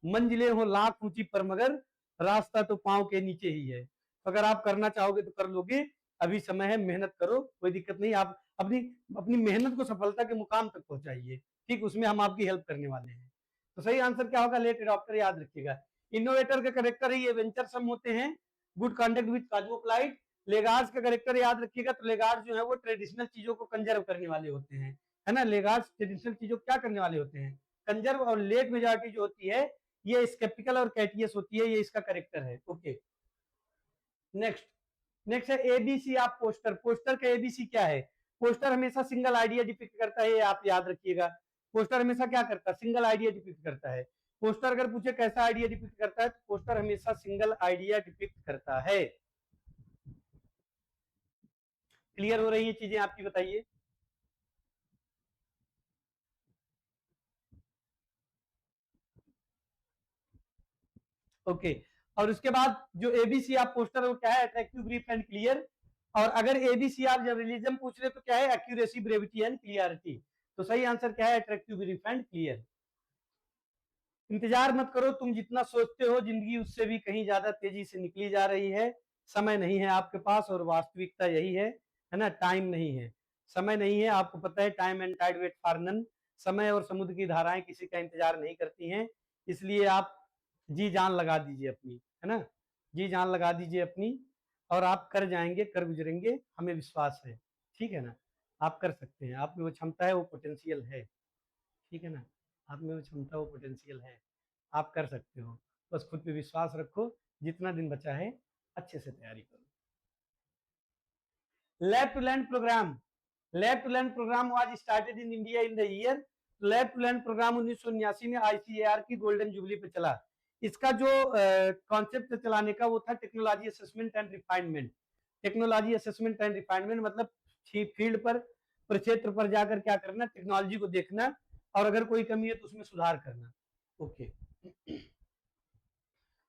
मंजिलें हो लाख ऊंची पर मगर रास्ता तो पांव के नीचे ही है। तो अगर आप करना चाहोगे तो कर लोगे, अभी समय है, मेहनत करो, कोई दिक्कत नहीं, आप अपनी अपनी मेहनत को सफलता के मुकाम तक पहुंचाइए, ठीक, उसमें हम आपकी हेल्प करने वाले हैं। तो सही आंसर क्या होगा, लेट अडॉप्टर, याद रखिएगा। इनोवेटर का करेक्टर ही एडवेंचर सम होते हैं, गुड कंडक्ट विद कॉस्मोपोलाइट। लेगार्ड्स का करेक्टर याद रखिएगा, तो लेगार्ड्स जो है वो ट्रेडिशनल चीजों को कंजर्व करने वाले होते हैं, है ना। लेगार्ड्स ट्रेडिशनल चीजों को क्या करने वाले होते हैं, कंजर्व। और लेट मेजॉरिटी जो होती है ये स्केप्टिकल और कैटियस होती है, ये इसका करेक्टर है। ओके नेक्स्ट, नेक्स्ट है एबीसी आप पोस्टर, पोस्टर का एबीसी क्या है, पोस्टर हमेशा सिंगल आइडिया डिपिक्ट करता है, ये आप याद रखिएगा। पोस्टर हमेशा क्या करता है, सिंगल आइडिया डिपिक्ट करता है। पोस्टर अगर पूछे कैसा आइडिया डिपिक्ट करता है, तो पोस्टर हमेशा सिंगल आइडिया डिपिक्ट करता है। क्लियर हो रही है चीजें आपकी, बताइए। ओके और उसके बाद जो एबीसी आप पोस्टर, वो क्या है, अट्रैक्टिव, ब्रीफ एंड क्लियर। और अगर एबीसी आप जब रिलीजन पूछ रहे तो क्या है, एक्यूरेसी, ब्रेविटी एंड क्लियरिटी। तो सही आंसर क्या है, अट्रैक्टिव, ब्रीफ एंड क्लियर। इंतजार मत करो, तुम जितना सोचते हो जिंदगी उससे भी कहीं ज्यादा तेजी से निकली जा रही है, समय नहीं है आपके पास, और वास्तविकता यही है ना, टाइम नहीं है, समय नहीं है, आपको पता है, time and tide wait for none, समय और समुद्र की धाराएं किसी का इंतजार नहीं करती हैं, इसलिए आप जी जान लगा दीजिए अपनी, है ना, जी जान लगा दीजिए अपनी, और आप कर जाएंगे, कर गुजरेंगे, हमें विश्वास है, ठीक है ना। आप कर सकते हैं, आप में वो क्षमता है, वो पोटेंशियल है, ठीक है ना, आप में वो क्षमता, वो पोटेंशियल है, आप कर सकते हो, बस खुद पे विश्वास रखो, जितना दिन बचा है अच्छे से तैयारी करो। Lab to land programme, lab to land programme was started in India in the year, lab to land programme 1979 में आईसीएआर की गोल्डन जुबली पे चला। इसका जो कॉन्सेप्ट चलाने का वो था technology assessment and refinement, technology assessment and refinement मतलब फील्ड पर, प्रक्षेत्र पर जाकर क्या करना, टेक्नोलॉजी को देखना, और अगर कोई कमी है तो उसमें सुधार करना। Okay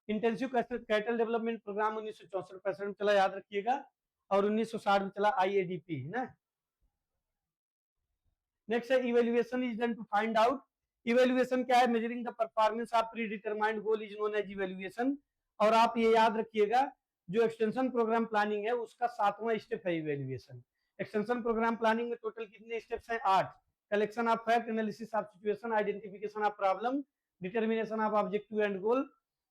intensive cattle development programme 1964 में चला, याद रखिएगा, और 1960 में चला आईएडीपी, है ना। नेक्स्ट है evaluation is done to find out, evaluation क्या है, measuring the performance of predetermined goal is known as evaluation. और आप ये याद रखिएगा, जो एक्सटेंशन प्रोग्राम प्लानिंग है उसका 7वां स्टेप है इवेल्युएशन। एक्सटेंशन प्रोग्राम प्लानिंग में टोटल कितने स्टेप्स हैं, 8। Collection of fact, analysis of situation, identification of problem, determination of objective and goal,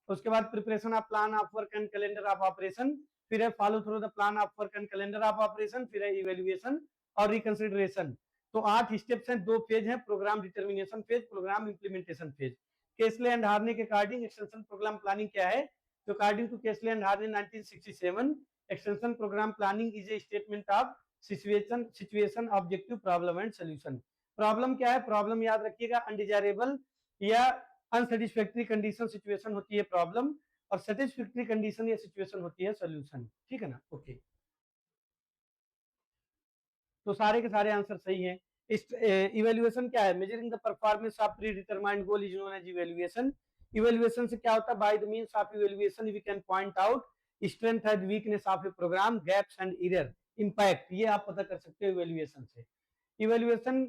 उसके बाद preparation of plan of work and calendar of operation, फिर है follow through the plan of work and calendar of operation, फिर है evaluation और reconsideration. तो 8 steps हैं, 2 phase हैं, programme determination phase, programme implementation phase. केसले एंड हार्ने के अकॉर्डिंग एक्सटेंशन प्रोग्राम प्लानिंग क्या है, तो अकॉर्डिंग टू केसले and Hearne 1967, extension programme planning is a statement of situation objective problem and solution. Problem क्या है, प्रॉब्लम याद रखिएगा, अनडिजायरेबल या अनसेटिस्फैक्ट्री कंडीशन सिचुएशन होती है प्रॉब्लम, और सेटिस्फैक्ट्री कंडीशन या सिचुएशन होती है सोल्यूशन, ठीक है ना। ओके तो सारे के सारे आंसर सही हैं। इवेल्युएशन क्या है, measuring the performance of predetermined goal is known as evaluation. Evaluation से क्या होता है, by the means of evaluation we can point out strength and weakness of a programme, gaps and error, impact, ये आप पता कर सकते हो इवेल्युएशन से। Evaluation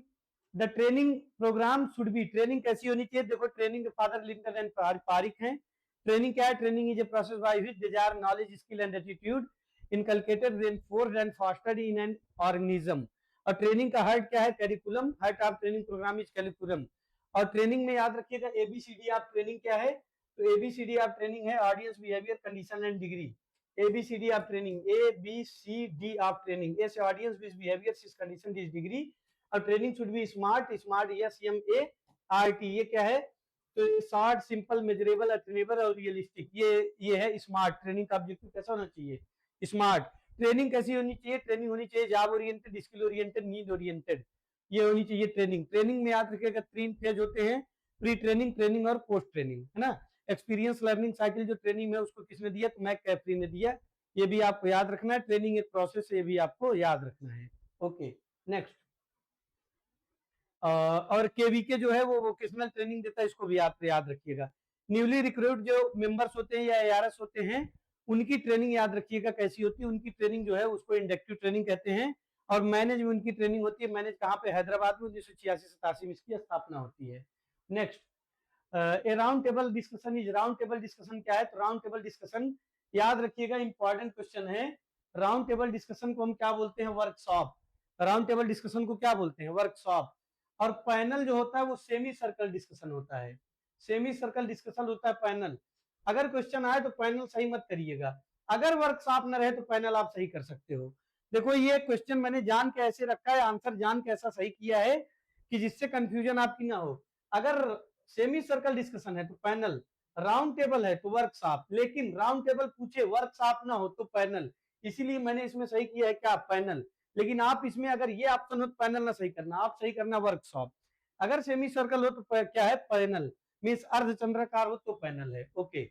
the training programme should be, training कैसी होनी चाहिए, देखो ट्रेनिंग के फादर लिंकन एंड पारिक हैं। ट्रेनिंग क्या है, training is a process by which desire knowledge skill and attitude inculcated reinforced and fostered in an organism. और ट्रेनिंग का हर्ट क्या है, curriculum, heart of training programme is curriculum. और training में याद रखिएगा एबीसीडी ऑफ ट्रेनिंग क्या है, तो एबीसीडी ऑफ ट्रेनिंग है audience behaviour, condition and degree. ABCD of training, A B C D of training, A से ऑडियंस, बी बिहेवियर, सी condition, D degree. और training should be SMART, SMART S M A R T, ये क्या है, तो short, simple, measurable, attainable और realistic, ये है smart. Training का ऑब्जेक्टिव कैसा होना चाहिए? स्मार्ट। ट्रेनिंग कैसी होनी चाहिए? ट्रेनिंग होनी चाहिए job oriented, skill oriented, need oriented, ये होनी चाहिए ट्रेनिंग। ट्रेनिंग में याद रखिएगा 3 फेज होते हैं, प्री ट्रेनिंग, ट्रेनिंग और पोस्ट ट्रेनिंग, है ना। एक्सपीरियंस लर्निंग साइकिल जो ट्रेनिंग में उसको किसने दिया? तो मैक कैफरी ने दिया, ये भी आपको याद रखना है। ट्रेनिंग एक प्रोसेस, ये भी आपको याद रखना है। Okay, next. और केवीके जो है वो वोकेशनल ट्रेनिंग देता है, इसको भी आप याद रखिएगा। न्यूली रिक्रूट जो मेंबर्स होते हैं या एआरएस होते हैं, उनकी ट्रेनिंग याद रखिएगा कैसी होती है। उनकी ट्रेनिंग जो है उसको इंडक्टिव ट्रेनिंग कहते हैं। और मैनेज में उनकी ट्रेनिंग होती है, मैनेज कहाँ पे? हैदराबाद में 1986-87 में इसकी स्थापना होती है। Next, A round table discussion is, round table discussion क्या है? तो राउंड टेबल डिस्कशन याद रखिएगा, इंपॉर्टेंट क्वेश्चन है। राउंड टेबल डिस्कशन को हम क्या बोलते हैं? वर्कशॉप। राउंड टेबल डिस्कशन को क्या बोलते हैं? वर्कशॉप। और पैनल जो होता है वो सेमी सर्कल डिस्कशन होता है, सेमी सर्कल डिस्कशन होता है पैनल। अगर क्वेश्चन आए तो पैनल सही मत करिएगा, अगर वर्कशॉप न रहे तो पैनल आप सही कर सकते हो। देखो ये क्वेश्चन मैंने जान के ऐसे रखा है, आंसर जान के ऐसा सही किया है कि जिससे कंफ्यूजन आपकी ना हो। अगर सेमी सर्कल डिस्कशन है तो पैनल, राउंड टेबल है तो वर्कशॉप, लेकिन राउंड टेबल पूछे वर्कशॉप ना हो तो पैनल, इसीलिए मैंने इसमें सही किया है क्या? पैनल। लेकिन आप इसमें अगर ये ऑप्शन हो तो पैनल ना सही करना, आप सही करना वर्कशॉप। अगर सेमी सर्कल हो तो क्या है? पैनल। मींस अर्धचंद्राकार हो तो पैनल है। Okay.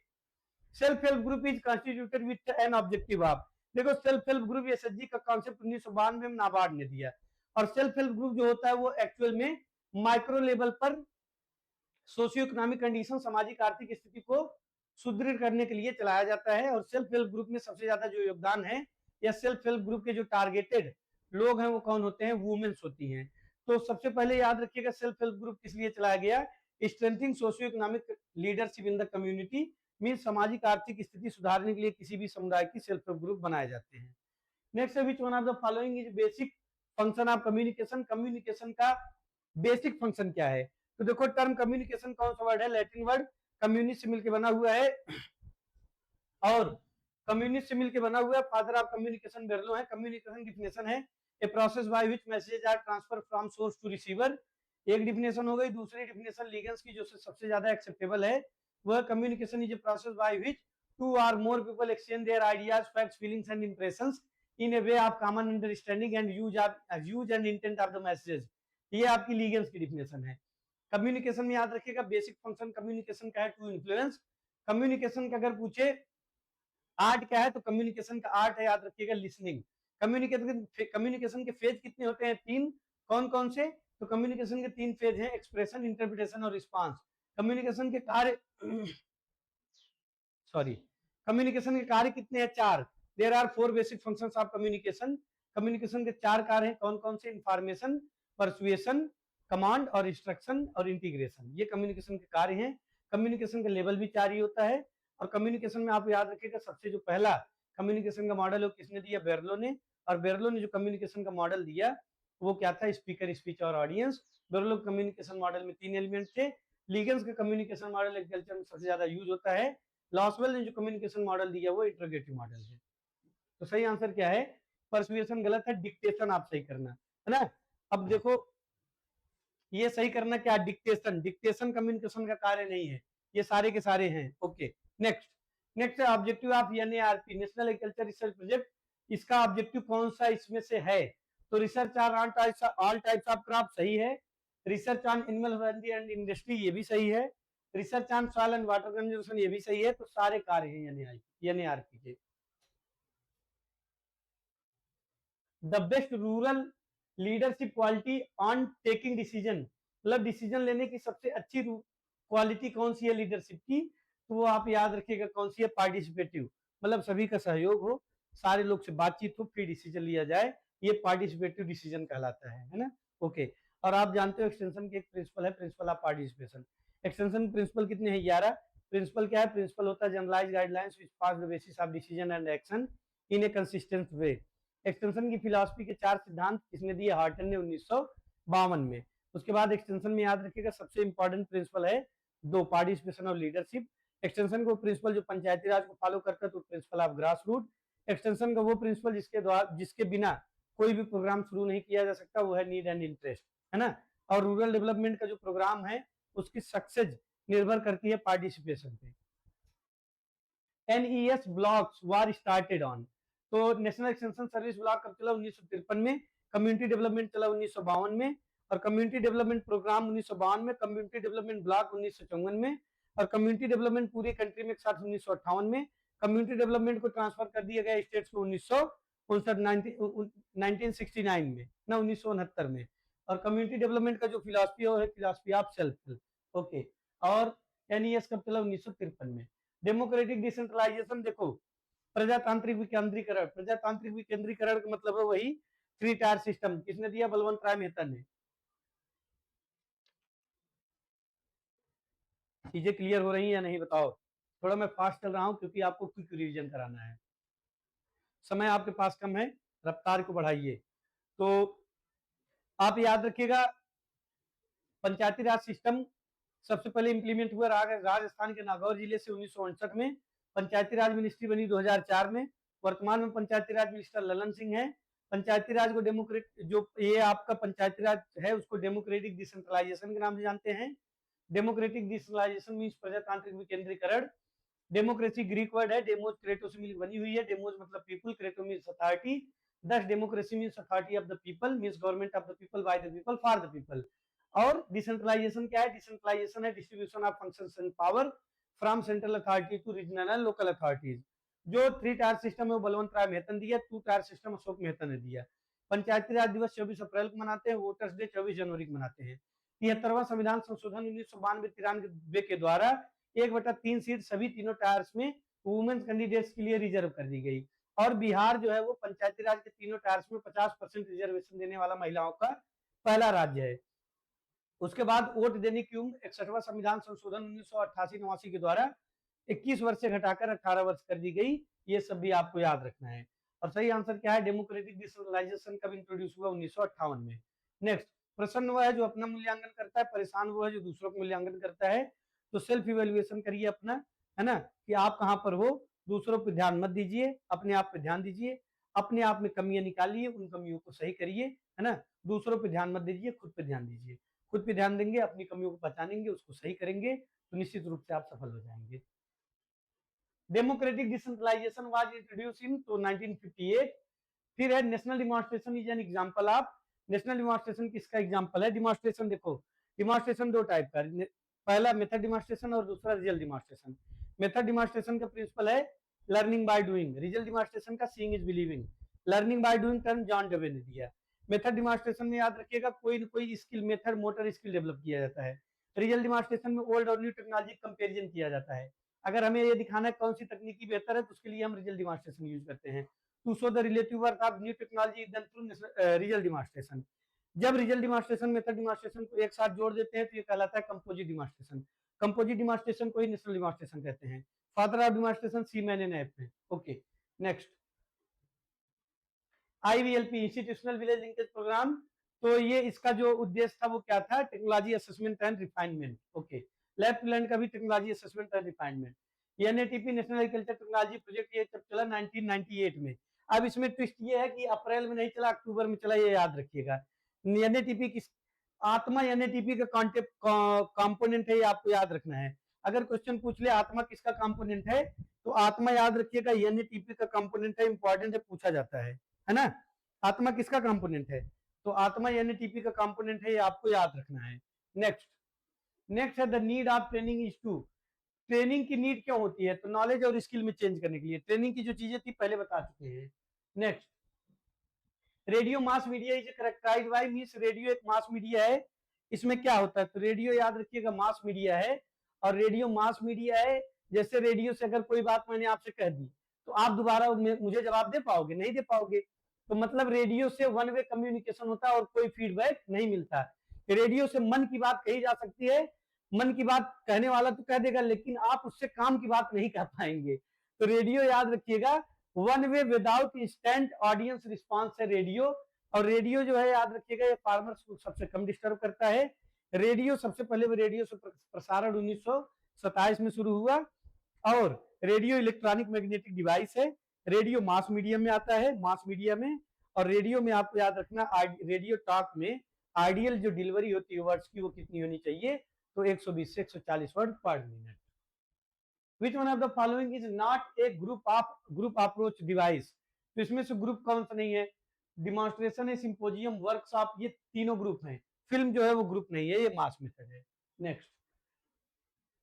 Self help group is constituted with an objective of, देखो सेल्फ हेल्प ग्रुप एसएचजी का कॉन्सेप्ट 1992 में नाबार्ड ने दिया। और सेल्फ हेल्प ग्रुप जो होता है वो एक्चुअल में माइक्रो लेवल पर सोशियो इकोनॉमिक कंडीशन, सामाजिक आर्थिक स्थिति को सुदृढ़ करने के लिए चलाया जाता है। और सेल्फ हेल्प ग्रुप में सबसे ज्यादा जो योगदान है, या सेल्फ हेल्प ग्रुप के जो टारगेटेड लोग हैं वो कौन होते हैं? वुमेन्स होती हैं। तो सबसे पहले याद रखिएगा सेल्फ हेल्प ग्रुप किस लिए चलाया गया? Strengthening socio economic leadership in the community, mean सामाजिक आर्थिक स्थिति सुधारने के लिए किसी भी समुदाय की सेल्फ हेल्प ग्रुप बनाए जाते हैं। Next, which one of the following is basic function of communication, communication का बेसिक फंक्शन क्या है? तो देखो टर्म कम्युनिकेशन कौन सा वर्ड है? लैटिन वर्ड कम्युनिस्ट से मिलकर बना हुआ है, और कम्युनिस्ट से मिलकर बना हुआ है। फादर ऑफ कम्युनिकेशन बेरलो है। कम्युनिकेशन डिफिनेशन है a process by which messages are transfer from source to receiver, एक डिफिनेशन हो गई। दूसरी डिफिनेशन लीगन्स की जो सबसे ज्यादा एक्सेप्टेबल है, वह communication is a process by which two और more people exchange their ideas, facts, feelings and impressions in a way of common understanding and use and intent of the messages, ये आपकी लीगन्स की डिफिनेशन है। Communication में याद रखिएगा basic function communication का है टू इन्फ्लुएंस। कम्युनिकेशन का अगर पूछे आर्ट क्या है, तो कम्युनिकेशन का आर्ट है याद रखिएगा लिसनिंग। कम्युनिकेशन के फेज कितने होते हैं? 3। कौन कौन से? तो कम्युनिकेशन के 3 फेज हैं, एक्सप्रेशन, इंटरप्रिटेशन और रिस्पांस। कम्युनिकेशन के कार्य सॉरी कम्युनिकेशन के कार्य कितने हैं? 4। There are 4 basic functions of communication. Communication के 4 कार्य हैं, कौन कौन से? इंफॉर्मेशन, परसुएशन, कमांड और इंस्ट्रक्शन और इंटीग्रेशन, ये कम्युनिकेशन के कार्य हैं। कम्युनिकेशन का लेवल भी 4 ही होता है। और कम्युनिकेशन में आप याद रखिएगा सबसे जो पहला कम्युनिकेशन का मॉडल है किसने दिया? बेरलो ने। और बेरलो ने जो कम्युनिकेशन का मॉडल दिया वो क्या था? स्पीकर, स्पीच और ऑडियंस। बेरलो कम्युनिकेशन मॉडल में 3 एलिमेंट थे। लीगन्स का कम्युनिकेशन मॉडल एग्रीकल्चर में सबसे ज्यादा यूज होता है। लॉसवेल ने जो कम्युनिकेशन मॉडल दिया वो इंट्रोगेटिव मॉडल है। तो सही आंसर क्या है? परसुएशन गलत है, डिक्टेशन आप सही करना, है ना। अब देखो ये सही करना क्या? डिक्टेशन। डिक्टेशन कम्युनिकेशन का कार्य नहीं है, ये सारे के सारे हैं। Okay, next. Next objective of एनएआरपी, national agriculture research project, इसका ऑब्जेक्टिव कौन सा इसमें से है? तो research on all types of crop सही है। Research on animal husbandry and industry ये भी सही है। Research on soil and water conservation ये भी सही है। तो सारे कार्य हैं एनएआरपी के। The best rural leadership quality on taking decision, मतलब डिसीजन लेने की सबसे अच्छी क्वालिटी कौन सी है लीडरशिप की? तो वो आप याद रखिएगा कौन सी है? पार्टिसिपेटिव, मतलब सभी का सहयोग हो, सारे लोग से बातचीत हो, फिर डिसीजन लिया जाए, ये पार्टिसिपेटिव डिसीजन कहलाता है ना। ओके। और आप जानते हो एक्सटेंशन के एक प्रिंसिपल है, principle of participation. Extension principle कितने हैं? 11। प्रिंसिपल क्या है? प्रिंसिपल होता है generalise guidelines which form the basis of decision and action in a consistent way. Extension की फिलॉसफी के 4 सिद्धांत किसने दिए? हार्टन ने 1952 में। उसके बाद एक्सटेंशन में याद रखिएगा सबसे इंपॉर्टेंट प्रिंसिपल है 2, पार्टिसिपेशन और लीडरशिप। एक्सटेंशन को प्रिंसिपल जो पंचायती राज को फॉलो करता है तो principle of grass root. Extension का वो प्रिंसिपल जिसके बिना कोई भी प्रोग्राम शुरू नहीं किया जा सकता, वो है नीड एंड इंटरेस्ट, है ना। और रूरल डेवलपमेंट का जो प्रोग्राम है उसकी सक्सेस निर्भर करती है पार्टिसिपेशन पे। NES blocks war started on, तो नेशनल एक्सटेंशन सर्विस ब्लॉक कब चला? 1953 में। कम्युनिटी डेवलपमेंट चला 1952 में, और कम्युनिटी डेवलपमेंट प्रोग्राम 1952 में, कम्युनिटी डेवलपमेंट ब्लॉक 1954 में, और कम्युनिटी डेवलपमेंट पूरी कंट्री में एक साथ 1958 में। कम्युनिटी डेवलपमेंट को ट्रांसफर कर दिया गया स्टेट्स को 1969 में ना 1969 में। और कम्युनिटी डेवलपमेंट का जो फिलॉसफी है philosophy of self help. Okay, और NES कब चला? 1953 में। डेमोक्रेटिक डिसेंट्रलाइजेशन देखो, प्रजातांत्रिक विकेंद्रीकरण, प्रजातांत्रिक विकेंद्रीकरण का मतलब है वही 3 टायर सिस्टम। किसने दिया? बलवंत राय मेहता ने। चीजें क्लियर हो रही हैं या नहीं बताओ? थोड़ा मैं फास्ट चल रहा हूं क्योंकि आपको क्विक रिवीजन कराना है, समय आपके पास कम है, रफ्तार को बढ़ाइए। तो आप याद रखिएगा, पंचायती राज सिस्टम सबसे पहले इंप्लीमेंट हुआ राजस्थान के नागौर जिले से 1959 में। पंचायती राज मिनिस्ट्री बनी 2004 में। वर्तमान में पंचायती राज मिनिस्टर ललन सिंह है। पंचायती राज को डेमोक्रेट, जो ये आपका पंचायती राज है उसको डेमोक्रेटिक डिसेंट्रलाइजेशन के नाम से जानते हैं। डेमोक्रेटिक डिसेंट्रलाइजेशन मींस प्रजातांत्रिक विकेंद्रीकरण। डेमोक्रेसी ग्रीक वर्ड है, डेमोस क्रेटो से मिलकर बनी हुई है। डेमोस मतलब पीपल, क्रेटो means authority. Thus democracy means authority of the people, means government of the people, by the people, for the people. और डिसेंट्रलाइजेशन क्या है? डिसेंट्रलाइजेशन है distribution of functions and power from central authority to regional and local authorities. जो 3 tier system है वो बलवंत राय मेहता ने दिया, 2 tier system Ashok Mehta ने दिया। पंचायती राज दिवस 24 अप्रैल को मनाते हैं, वोटर्स डे 24 जनवरी को मनाते हैं। 73वां संविधान संशोधन 1992-93 के द्वारा 1/3 सीट सभी तीनों टायर्स में वुमेन्स कैंडिडेट्स के लिए रिजर्व कर दी गई। और बिहार जो है वो पंचायती राज के तीनों टायर्स में 50% रिजर्वेशन देने वाला महिलाओं का पहला राज्य है। उसके बाद वोट देने की उम्र 61वां संविधान संशोधन 1988-89 के द्वारा 21 वर्ष से घटाकर 18 वर्ष कर दी गई। ये सब भी आपको याद रखना है। और सही आंसर क्या है? डेमोक्रेटिक डिसेंट्रलाइजेशन कब इंट्रोड्यूस हुआ? 1958 में। नेक्स्ट, प्रसन्न वो है जो अपना मूल्यांकन करता है, परेशान वो है जो दूसरों का मूल्यांकन करता है। तो सेल्फ इवेल्युएशन करिए अपना, है ना, कि आप कहाँ पर हो। दूसरों पर ध्यान मत दीजिए, अपने आप पे ध्यान दीजिए। अपने आप में कमियां निकालिए, उन कमियों को सही करिए, है ना। दूसरों पर ध्यान मत दीजिए, खुद पे ध्यान दीजिए। खुद पे ध्यान देंगे, अपनी कमियों को पहचानेंगे, उसको सही करेंगे, तो निश्चित रूप से आप सफल हो जाएंगे। Democratic decentralisation was introduce in तो 1958। फिर है national demonstration is an example of. National demonstration किसका एग्जांपल है? डिमॉन्स्ट्रेशन देखो, डिमॉन्स्ट्रेशन 2 टाइप का, पहला मेथड डिमॉन्स्ट्रेशन और दूसरा रिजल्ट डिमॉन्स्ट्रेशन। मेथड डिमॉन्स्ट्रेशन का प्रिंसिपल है learning by doing. Result demonstration का seeing is believing. Learning by doing term John Dewey ने दिया। मेथड डिमॉन्स्ट्रेशन में याद रखिएगा कोई न कोई skill, method, motor skill develop किया जाता है। रिजल्ट डिमॉन्स्ट्रेशन में ओल्ड और न्यू टेक्नोलॉजी कंपेरिजन किया जाता है। अगर हमें ये दिखाना है कौन सी तकनीकी बेहतर है तो उसके लिए हम रिजल्ट डिमॉन्स्ट्रेशन यूज करते हैं। To show the relative worth of new technology done through result demonstration. जब रिजल्ट डिमॉन्स्ट्रेशन मेथड डिमॉन्स्ट्रेशन को एक साथ जोड़ देते हैं तो ये कहलाता है कंपोजिट डिमॉन्स्ट्रेशन। कंपोजिट डिमॉन्स्ट्रेशन को ही नेशनल डिमॉन्स्ट्रेशन कहते हैं। Father of demonstration Seaman and F. Okay, next, IVLP institutional village linkage programme. तो ये इसका जो उद्देश्य था वो क्या था? Technology assessment and refinement. Okay, lab to land का भी technology assessment and refinement. NATP national agriculture technology project ये तब चला 1998 में। अब इसमें ट्विस्ट ये है कि अप्रैल में नहीं चला, अक्टूबर में चला, ये याद रखिएगा। NATP किस, आत्मा NATP का कॉन्टेक्ट कंपोनेंट है, ये आपको याद रखना है। अगर क्वेश्चन पूछ ले आत्मा किसका कंपोनेंट है तो आत्मा याद रखिएगा NATP का कंपोनेंट है, इंपॉर्टेंट है, पूछा जाता है ना। आत्मा किसका कंपोनेंट है? तो आत्मा NATP का कंपोनेंट है, ये आपको याद रखना है। नेक्स्ट, नेक्स्ट है the need of training is to. Training की नीड क्यों होती है? तो नॉलेज और स्किल में चेंज करने के लिए। ट्रेनिंग की जो चीजें थी पहले बता चुके हैं। Next, radio mass media is characterised by, means radio एक मास मीडिया है। इसमें क्या होता है? तो रेडियो याद रखिएगा मास मीडिया है, और रेडियो मास मीडिया है। जैसे रेडियो से अगर कोई बात मैंने आपसे कह दी तो आप दोबारा मुझे जवाब दे पाओगे? नहीं दे पाओगे। तो मतलब रेडियो से वन वे कम्युनिकेशन होता है और कोई फीडबैक नहीं मिलता। रेडियो से मन की बात कही जा सकती है, मन की बात कहने वाला तो कह देगा लेकिन आप उससे काम की बात नहीं कह पाएंगे। तो रेडियो याद रखिएगा one way without instant audience response है रेडियो। और रेडियो जो है याद रखिएगा ये फार्मर्स को सबसे कम डिस्टर्ब करता है। रेडियो सबसे पहले रेडियो से प्रसारण 1927 में शुरू हुआ। और रेडियो इलेक्ट्रॉनिक मैग्नेटिक डिवाइस है। रेडियो मास मीडियम में आता है, मास मीडिया में। और रेडियो में आपको याद रखना रेडियो टॉक में आइडियल जो डिलीवरी होती है वर्ड्स की वो कितनी होनी चाहिए? तो 120 से 140 वर्ड पर minute. Which one of the following is not a group approach device, तो इसमें से ग्रुप कौन सा नहीं है? डिमॉन्स्ट्रेशन है, सिंपोजियम, वर्कशॉप, ये तीनों ग्रुप हैं। फिल्म जो है वो ग्रुप नहीं है, ये मास मेथड है। Next,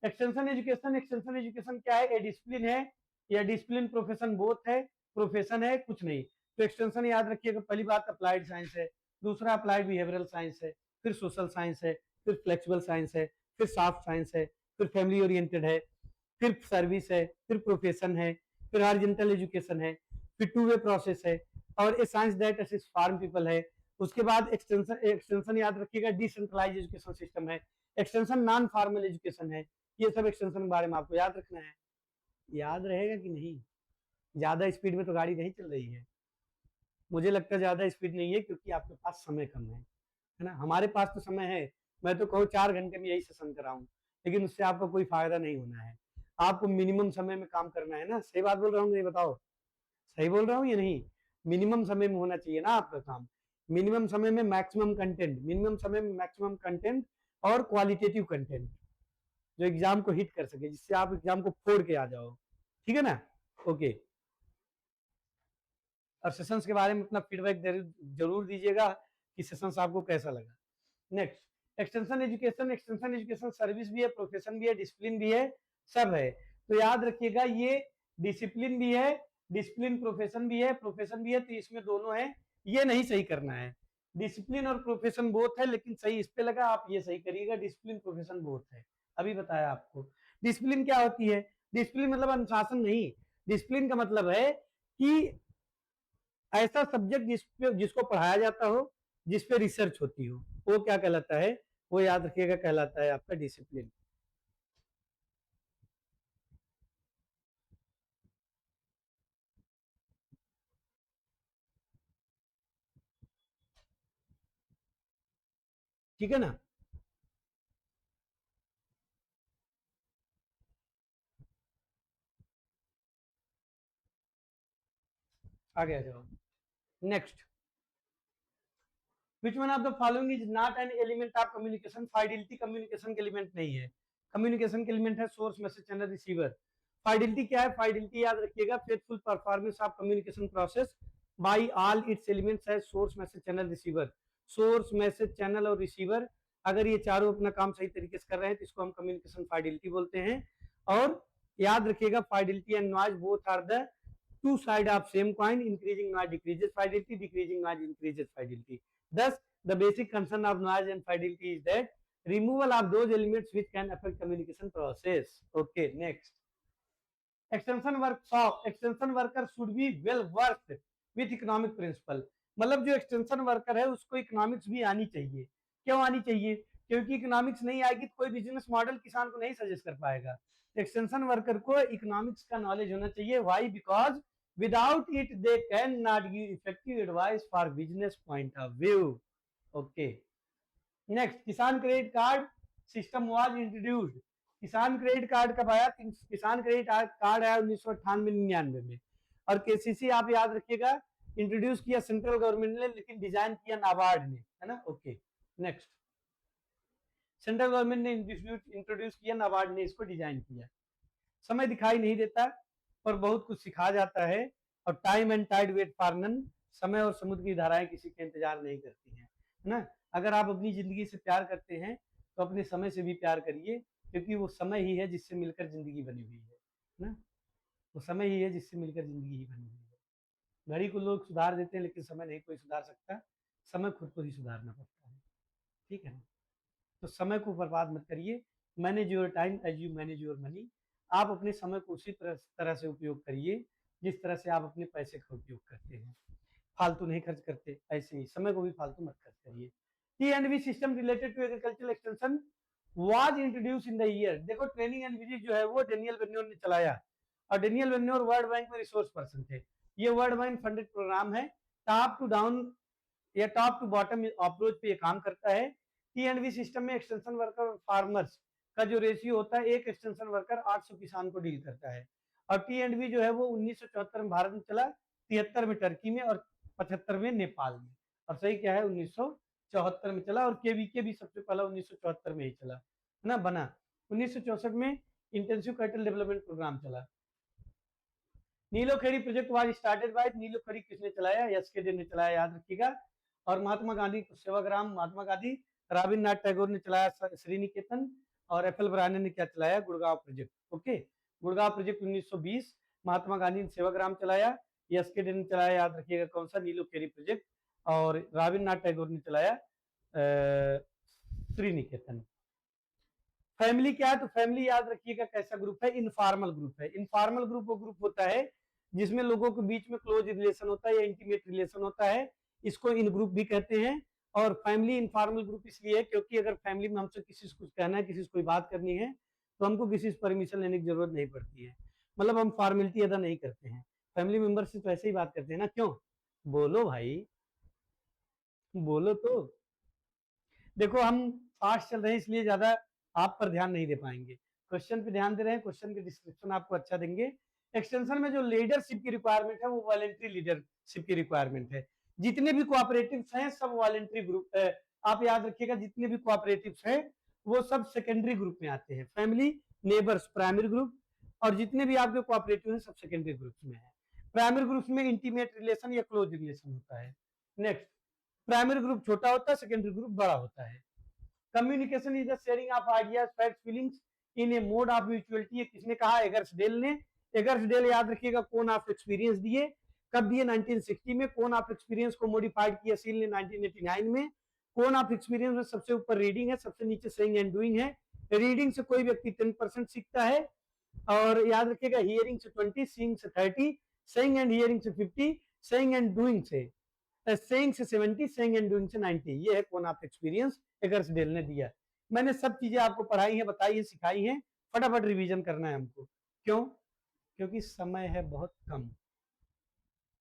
extension education. Extension education क्या है? ए डिसिप्लिन है या डिसिप्लिन प्रोफेशन बोथ है? प्रोफेशन है, कुछ नहीं। तो एक्सटेंशन याद रखिएगा, पहली बात अप्लाइड साइंस है, दूसरा अप्लाइड बिहेवियरल साइंस है, फिर सोशल साइंस है, फिर फ्लेक्सिबल साइंस है, फिर सॉफ्ट साइंस है, फिर फैमिली ओरिएंटेड है, फिर सर्विस है, फिर प्रोफेशन है, फिर हॉरिजॉन्टल एजुकेशन है, फिर टू वे प्रोसेस है, और a science that assist farm people है। उसके बाद एक्सटेंशन, एक्सटेंशन याद रखिएगा डिसेंट्रलाइज एजुकेशन सिस्टम है। एक्सटेंशन नॉन फॉर्मल एजुकेशन है। ये सब एक्सटेंशन के बारे में आपको याद रखना है। याद रहेगा कि नहीं? ज्यादा स्पीड में तो गाड़ी नहीं चल रही है, मुझे लगता है ज्यादा स्पीड नहीं है, क्योंकि आपके पास समय कम है ना। हमारे पास तो समय है, मैं तो कहूँ 4 घंटे में यही सेशन कराऊं, लेकिन उससे आपको कोई फायदा नहीं होना है। आपको मिनिमम समय में काम करना है ना। सही बात बोल रहा हूँ, ये बताओ, सही बोल रहा हूँ या नहीं? मिनिमम समय में होना चाहिए ना आपका काम, मिनिमम समय में मैक्सिमम कंटेंट, मिनिमम समय में मैक्सिमम कंटेंट और क्वालिटेटिव कंटेंट, जो एग्जाम को हिट कर सके, जिससे आप एग्जाम को फोड़ के आ जाओ। ठीक है ना? ओके। और सेशंस के बारे में अपना फीडबैक जरूर दीजिएगा कि सेशंस आपको कैसा लगा। Next, extension education. Extension education service भी है, प्रोफेशन भी है, डिसिप्लिन भी है, सब है। तो याद रखिएगा, ये डिसिप्लिन भी है, डिसिप्लिन प्रोफेशन भी है, प्रोफेशन भी है, तो इसमें दोनों है। ये नहीं सही करना है, डिसिप्लिन और प्रोफेशन बोथ है, लेकिन सही इस पे लगा, आप ये सही करिएगा, डिसिप्लिन प्रोफेशन बोथ है। अभी बताया आपको। डिसिप्लिन क्या होती है? डिसिप्लिन मतलब अनुशासन नहीं, डिसिप्लिन का मतलब है कि ऐसा सब्जेक्ट जिसको पढ़ाया जाता हो, जिसपे रिसर्च होती हो, वो क्या कहलाता है? वो याद रखिएगा, कहलाता है आपका डिसिप्लिन। ठीक है ना? आगे आ जाओ। Next, which one of the following is not an element of communication? Fidelity communication के एलिमेंट नहीं है। कम्युनिकेशन के एलिमेंट है source, message, channel, receiver. Fidelity क्या है? फाइडिलिटी याद रखिएगा, faithful performance of communication process by all its elements है source, message, channel, receiver. Source, message, channel और रिसीवर, अगर ये चारों अपना काम सही तरीके से कर रहे हैं तो इसको हम कम्युनिकेशन फाइडिलिटी बोलते हैं। और याद रखिएगा, fidelity and noise both are the two side of same coin. Increasing noise decreases fidelity, decreasing noise increases fidelity. Thus the basic concern of noise and fidelity is that removal of those elements which can affect communication process. Okay, next, extension workshop. Extension worker should be well versed with economic principle. मतलब जो extension worker है उसको economics भी आनी चाहिए। क्यों आनी चाहिए? क्योंकि इकोनॉमिक्स नहीं आएगी तो कोई बिजनेस मॉडल किसान को नहीं सजेस्ट कर पाएगा। एक्सटेंशन वर्कर को इकोनॉमिक्स का नॉलेज होना चाहिए। Why? Because without it they cannot give effective advice for business point of view. Okay, next, किसान credit card system was introduced. किसान क्रेडिट कार्ड कब आया? किसान क्रेडिट कार्ड आया 1998-99 में। और केसीसी आप याद रखिएगा, इंट्रोड्यूस किया सेंट्रल गवर्नमेंट ने, लेकिन डिजाइन किया नाबार्ड ने, है ना। ओके, नेक्स्ट, सेंट्रल गवर्नमेंट ने इंट्रोड्यूस किया, नाबार्ड ने इसको डिजाइन किया। समय दिखाई नहीं देता और बहुत कुछ सिखा जाता है, और time and tide wait for none, समय और समुद्र की धाराएं किसी का इंतजार नहीं करती हैं, है ना। अगर आप अपनी जिंदगी से प्यार करते हैं तो अपने समय से भी प्यार करिए, क्योंकि वो समय ही है जिससे मिलकर जिंदगी बनी हुई है ना। वो समय ही है जिससे मिलकर जिंदगी ही बनी हुई है। घड़ी को लोग सुधार देते हैं, लेकिन समय नहीं कोई सुधार सकता, समय खुद को ही सुधारना पड़ता है। ठीक है ना? तो समय को बर्बाद मत करिए। Manage your time as you manage your money. आप अपने समय को उसी तरह से उपयोग करिए जिस तरह से आप अपने पैसे का उपयोग करते हैं। फालतू नहीं खर्च करते, ऐसे ही समय को भी फालतू मत खर्च करिए। टी&वी system related to agricultural extension was introduce in the year. देखो, ट्रेनिंग एंड विजिट जो है वो डेनियल वेन्योर ने चलाया, और डेनियल वेन्योर वर्ल्ड बैंक में रिसोर्स पर्सन थे। ये वर्ल्ड बैंक फंडेड प्रोग्राम है, टॉप टू डाउन या टॉप टू बॉटम अप्रोच पे ये काम करता है। टी&वी सिस्टम में एक्सटेंशन वर्कर और फार्मर्स का जो रेशियो होता है, एक एक्सटेंशन वर्कर 800 किसान को डील करता है। और टी&वी जो है वो 1974 में भारत में चला, 73 में टर्की में, और 75 में नेपाल में। और सही क्या है, 1974 में चला। और केवीके भी सबसे पहला 1974 में ही चला। ना, बना। 1964 में इंटेंसिव कैटल डेवलपमेंट प्रोग्राम चला। Nilokheri project was started by, Nilokheri किसने चलाया? एसके डे ने चलाया, याद रखिएगा। और महात्मा गांधी सेवाग्राम, महात्मा गांधी। रविन्द्रनाथ टैगोर ने चलाया श्रीनिकेतन, और एफ एल ब्रायन ने क्या चलाया? Gurgaon project. Okay, Gurgaon project 1920, Mahatma Gandhi ने सेवाग्राम चलाया, एसके डे ने चलाया, याद रखिएगा कौन सा? नीलोखेड़ी प्रोजेक्ट। और रविन्द्रनाथ टैगोर ने चलाया श्रीनिकेतन। फैमिली क्या है? तो फैमिली याद रखिएगा कैसा ग्रुप है? इनफॉर्मल ग्रुप है। इनफॉर्मल ग्रुप वो ग्रुप होता है जिसमें लोगों के बीच में क्लोज रिलेशन होता है या इंटीमेट रिलेशन होता है, इसको इन ग्रुप भी कहते हैं। और फैमिली इनफॉर्मल ग्रुप इसलिए है क्योंकि अगर फैमिली में हमसे किसी से कुछ कहना है, किसी से कोई बात करनी है, तो हमको किसी से परमिशन लेने की जरूरत नहीं पड़ती है, मतलब हम फॉर्मेलिटी अदा नहीं करते हैं। फैमिली मेंबर से तो ऐसे ही बात करते हैं ना, क्यों? बोलो भाई, बोलो तो। देखो हम फास्ट चल रहे हैं इसलिए ज्यादा आप पर ध्यान नहीं दे पाएंगे, क्वेश्चन पे ध्यान दे रहे हैं, क्वेश्चन के डिस्क्रिप्शन आपको अच्छा देंगे। एक्सटेंशन में जो लीडरशिप की रिक्वायरमेंट है वो वॉलेंट्री लीडरशिप की रिक्वायरमेंट है। जितने भी कोऑपरेटिव्स हैं सब वॉलेंट्री ग्रुप है। आप याद रखिएगा जितने भी कोऑपरेटिव्स हैं वो सब सेकेंडरी ग्रुप में आते हैं। फैमिली, नेबर्स प्राइमरी ग्रुप, और जितने भी आपके कोऑपरेटिव हैं सब सेकेंडरी ग्रुप में है। प्राइमरी ग्रुप में इंटीमेट रिलेशन या क्लोज रिलेशन होता है। नेक्स्ट, प्राइमरी ग्रुप छोटा होता है, सेकेंडरी ग्रुप बड़ा होता है। Communication is the sharing of ideas, facts, feelings in A mode of mutuality, ये किसने कहा? एगर्सडेल ने। एगर्सडेल याद रखिएगा कोन ऑफ एक्सपीरियंस दिए, कब दिए? 1960 में। कोन ऑफ एक्सपीरियंस को मॉडिफाइड किया सील ने 1989 में। कोन ऑफ एक्सपीरियंस में सबसे ऊपर रीडिंग है, सबसे नीचे सेइंग एंड डूइंग है। रीडिंग से कोई व्यक्ति 10% सीखता है, और याद रखिएगा हियरिंग से 20, सीइंग से 30, सेइंग एंड हियरिंग से 50, सेइंग एंड डूइंग से सेइंग से 70, सेइंग एंड डूइंग से 90। ये है कोन ऑफ एक्सपीरियंस, एगर्सडेल ने दिया। मैंने सब चीजें आपको पढ़ाई है, बताई है, सिखाई है, फटाफट रिवीजन करना है हमको। क्यों? क्योंकि समय है बहुत कम।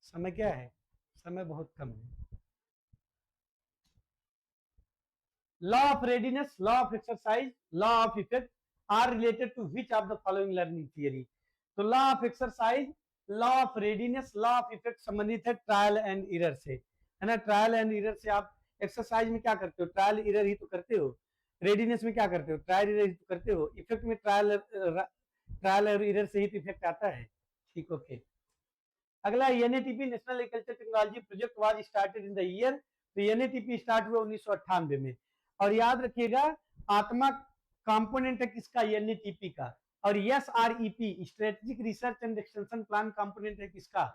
समय क्या है? समय बहुत कम है। Law of readiness, law of exercise, law of effect are related to which of the following learning theory? तो law of exercise, law of readiness, law of effect संबंधित है ट्रायल एंड एरर से, है ना। ट्रायल एंड एरर से आप exercise में क्या करते हो? ट्रायल एरर ही तो करते हो। रेडीनेस में क्या करते हो? ट्रायल एरर ही तो करते हो। इफेक्ट में ट्रायल और एरर से ही तो इफेक्ट आता है। ठीक, ओके। अगला NATP, national agriculture technology project was started in the year, तो एनएटीपी स्टार्ट हुआ 1998 में। और याद रखिएगा आत्मा कंपोनेंट है किसका? एनएटीपी का। और SREP strategic research and extension plan component है किसका?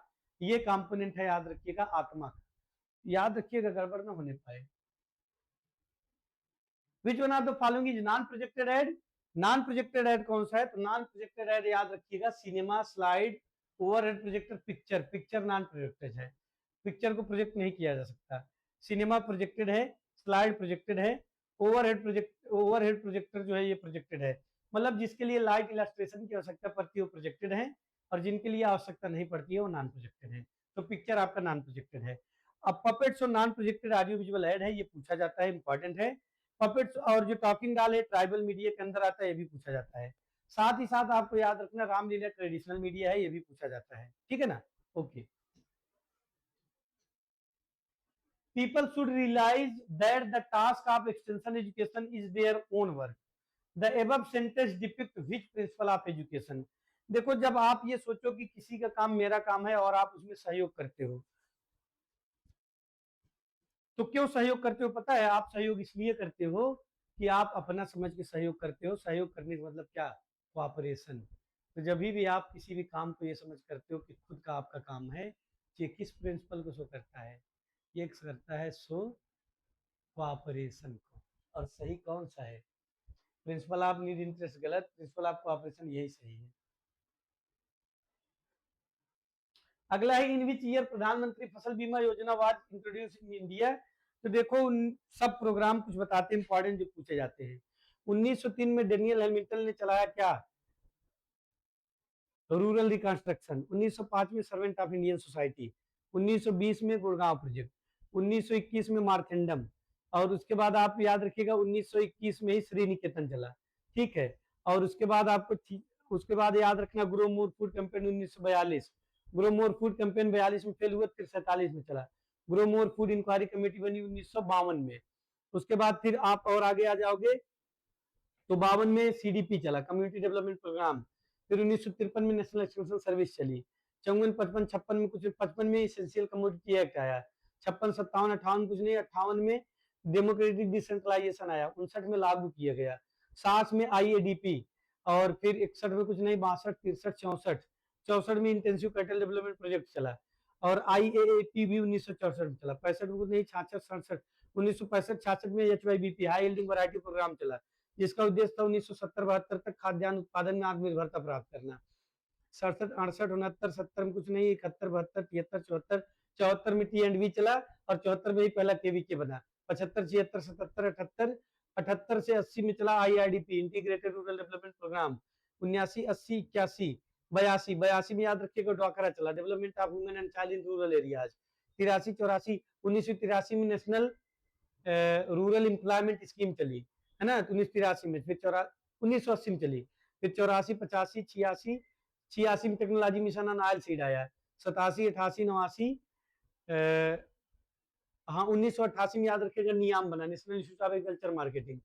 ये कंपोनेंट है, याद रखिएगा, आत्मा का। याद रखिएगा गड़बड़ ना होने पाए। Which one of the following is non projected aid? Non projected aid कौन सा है? तो नॉन प्रोजेक्टेड एड याद रखिएगा cinema, slide, overhead projector, picture. Picture non projected है, पिक्चर को प्रोजेक्ट नहीं किया जा सकता। सिनेमा प्रोजेक्टेड है, स्लाइड प्रोजेक्टेड है, ओवरहेड प्रोजेक्टर जो है ये प्रोजेक्टेड है। मतलब जिसके लिए लाइट इलस्ट्रेशन की आवश्यकता पड़ती है वो प्रोजेक्टेड है, और जिनके लिए आवश्यकता नहीं पड़ती है वो नॉन प्रोजेक्टेड है। तो पिक्चर आपका नॉन प्रोजेक्टेड है। अब पपेट्स और non projected audio visual add है, ये पूछा जाता है, इंपॉर्टेंट है। पपेट्स और जो टॉकिंग डाल है ट्राइबल मीडिया के अंदर आता है, ये भी पूछा जाता है। साथ ही साथ आपको याद रखना रामलीला ट्रेडिशनल मीडिया है, ये भी पूछा जाता है। ठीक है ना, okay. People should realize that the task of extension education is their own work. The above sentence depict which principle of education? देखो जब आप ये सोचो कि किसी का काम मेरा काम है और आप उसमें सहयोग करते हो, तो क्यों सहयोग करते हो? पता है, आप सहयोग इसलिए करते हो कि आप अपना समझ के सहयोग करते हो। सहयोग करने का मतलब क्या? कोऑपरेशन। तो जब भी आप किसी भी काम को ये समझ करते हो कि खुद का आपका काम है, ये किस प्रिंसिपल को शो करता है? ये करता है शो कोऑपरेशन को। और सही कौन सा है? प्रिंसिपल ऑफ नीड इंटरेस्ट गलत, प्रिंसिपल ऑफ कोऑपरेशन यही सही है। अगला है इन विच ईयर प्रधानमंत्री फसल बीमा योजना वाज इंट्रोड्यूस इन इंडिया? तो देखो सब प्रोग्राम कुछ बताते हैं इंपॉर्टेंट जो पूछे जाते हैं। 1903 में डेनियल हैमिल्टन ने चलाया क्या? Rural reconstruction. 1905 में सर्वेंट ऑफ इंडियन सोसाइटी। 1920 में गुड़गांव प्रोजेक्ट। 1921 में मार्केंडम। और उसके बाद आप याद रखिएगा 1921 में ही श्रीनिकेतन चला। ठीक है, और उसके बाद आपको उसके बाद याद रखना grow more food campaign 1942। Grow more food campaign 42 में फेल हुआ, फिर 47 में चला। Grow more food inquiry committee बनी 1952 में। उसके बाद फिर आप और आगे आ जाओगे तो 52 में CDP चला, कम्युनिटी डेवलपमेंट प्रोग्राम। फिर 1953 में नेशनल एक्सटेंशन सर्विस चली। 54, 55, 56 में कुछ, 55 में एसेंशियल कमोडिटी एक्ट आया। 56, 57, 58 कुछ नहीं, 58 में डेमोक्रेटिक डिसेंट्रलाइजेशन आया, 59 में लागू किया गया। 60 में IADP, और फिर 61 में कुछ नहीं, 62, 63, 64, 64 में इंटेंसिव कैटल डेवलपमेंट प्रोजेक्ट चला। और IAAP भी 1964 में चला। 65 में कुछ नहीं, 66, 67, 1965, 66 में HYBP high yielding variety programme चला, जिसका उद्देश्य था 1970-72 तक खाद्यान्न उत्पादन में आत्मनिर्भरता प्राप्त करना। 67, 68, 69, 70 में कुछ नहीं, 71, 72, 73, 74, 74 में T&V चला, और 74 में ही पहला KVK बना। 75, 76, 77, 78, 78 से 80 में चला IRDP integrated rural development programme. 79, 80, 81, 82, 82 में याद रखिएगा ड्वाकरा चला, development of women and child in rural areas. 83, 84, 1983 में नेशनल रूरल एम्प्लॉयमेंट स्कीम चली, है ना, 1983 में। फिर 1980 में चली। फिर 84, 85, 86, 86 में technology mission on oil seed आया। 87, 88, 89, हाँ 1988 में याद रखिएगा नियाम बना, national institute of agriculture marketing.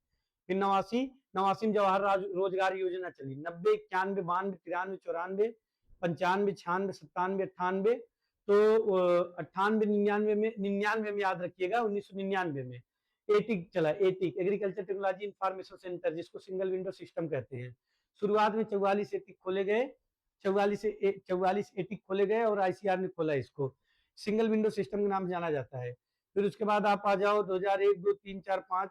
फिर 89, 89 में जवाहर रोजगार योजना चली। 90, 91, 92, 93, 94, 95, 96, 97, 98, तो 98, 99 में याद रखिएगा 1999 में एटिक चला। Attic agriculture technology information centre, जिसको सिंगल विंडो सिस्टम कहते हैं। शुरुआत में 44 एटिक खोले गए, 44 एटिक खोले गए, और ICR ने खोला इसको, सिंगल विंडो सिस्टम के नाम से जाना जाता है। फिर उसके बाद आप आ जाओ 2001, 2, 3, 4, 5,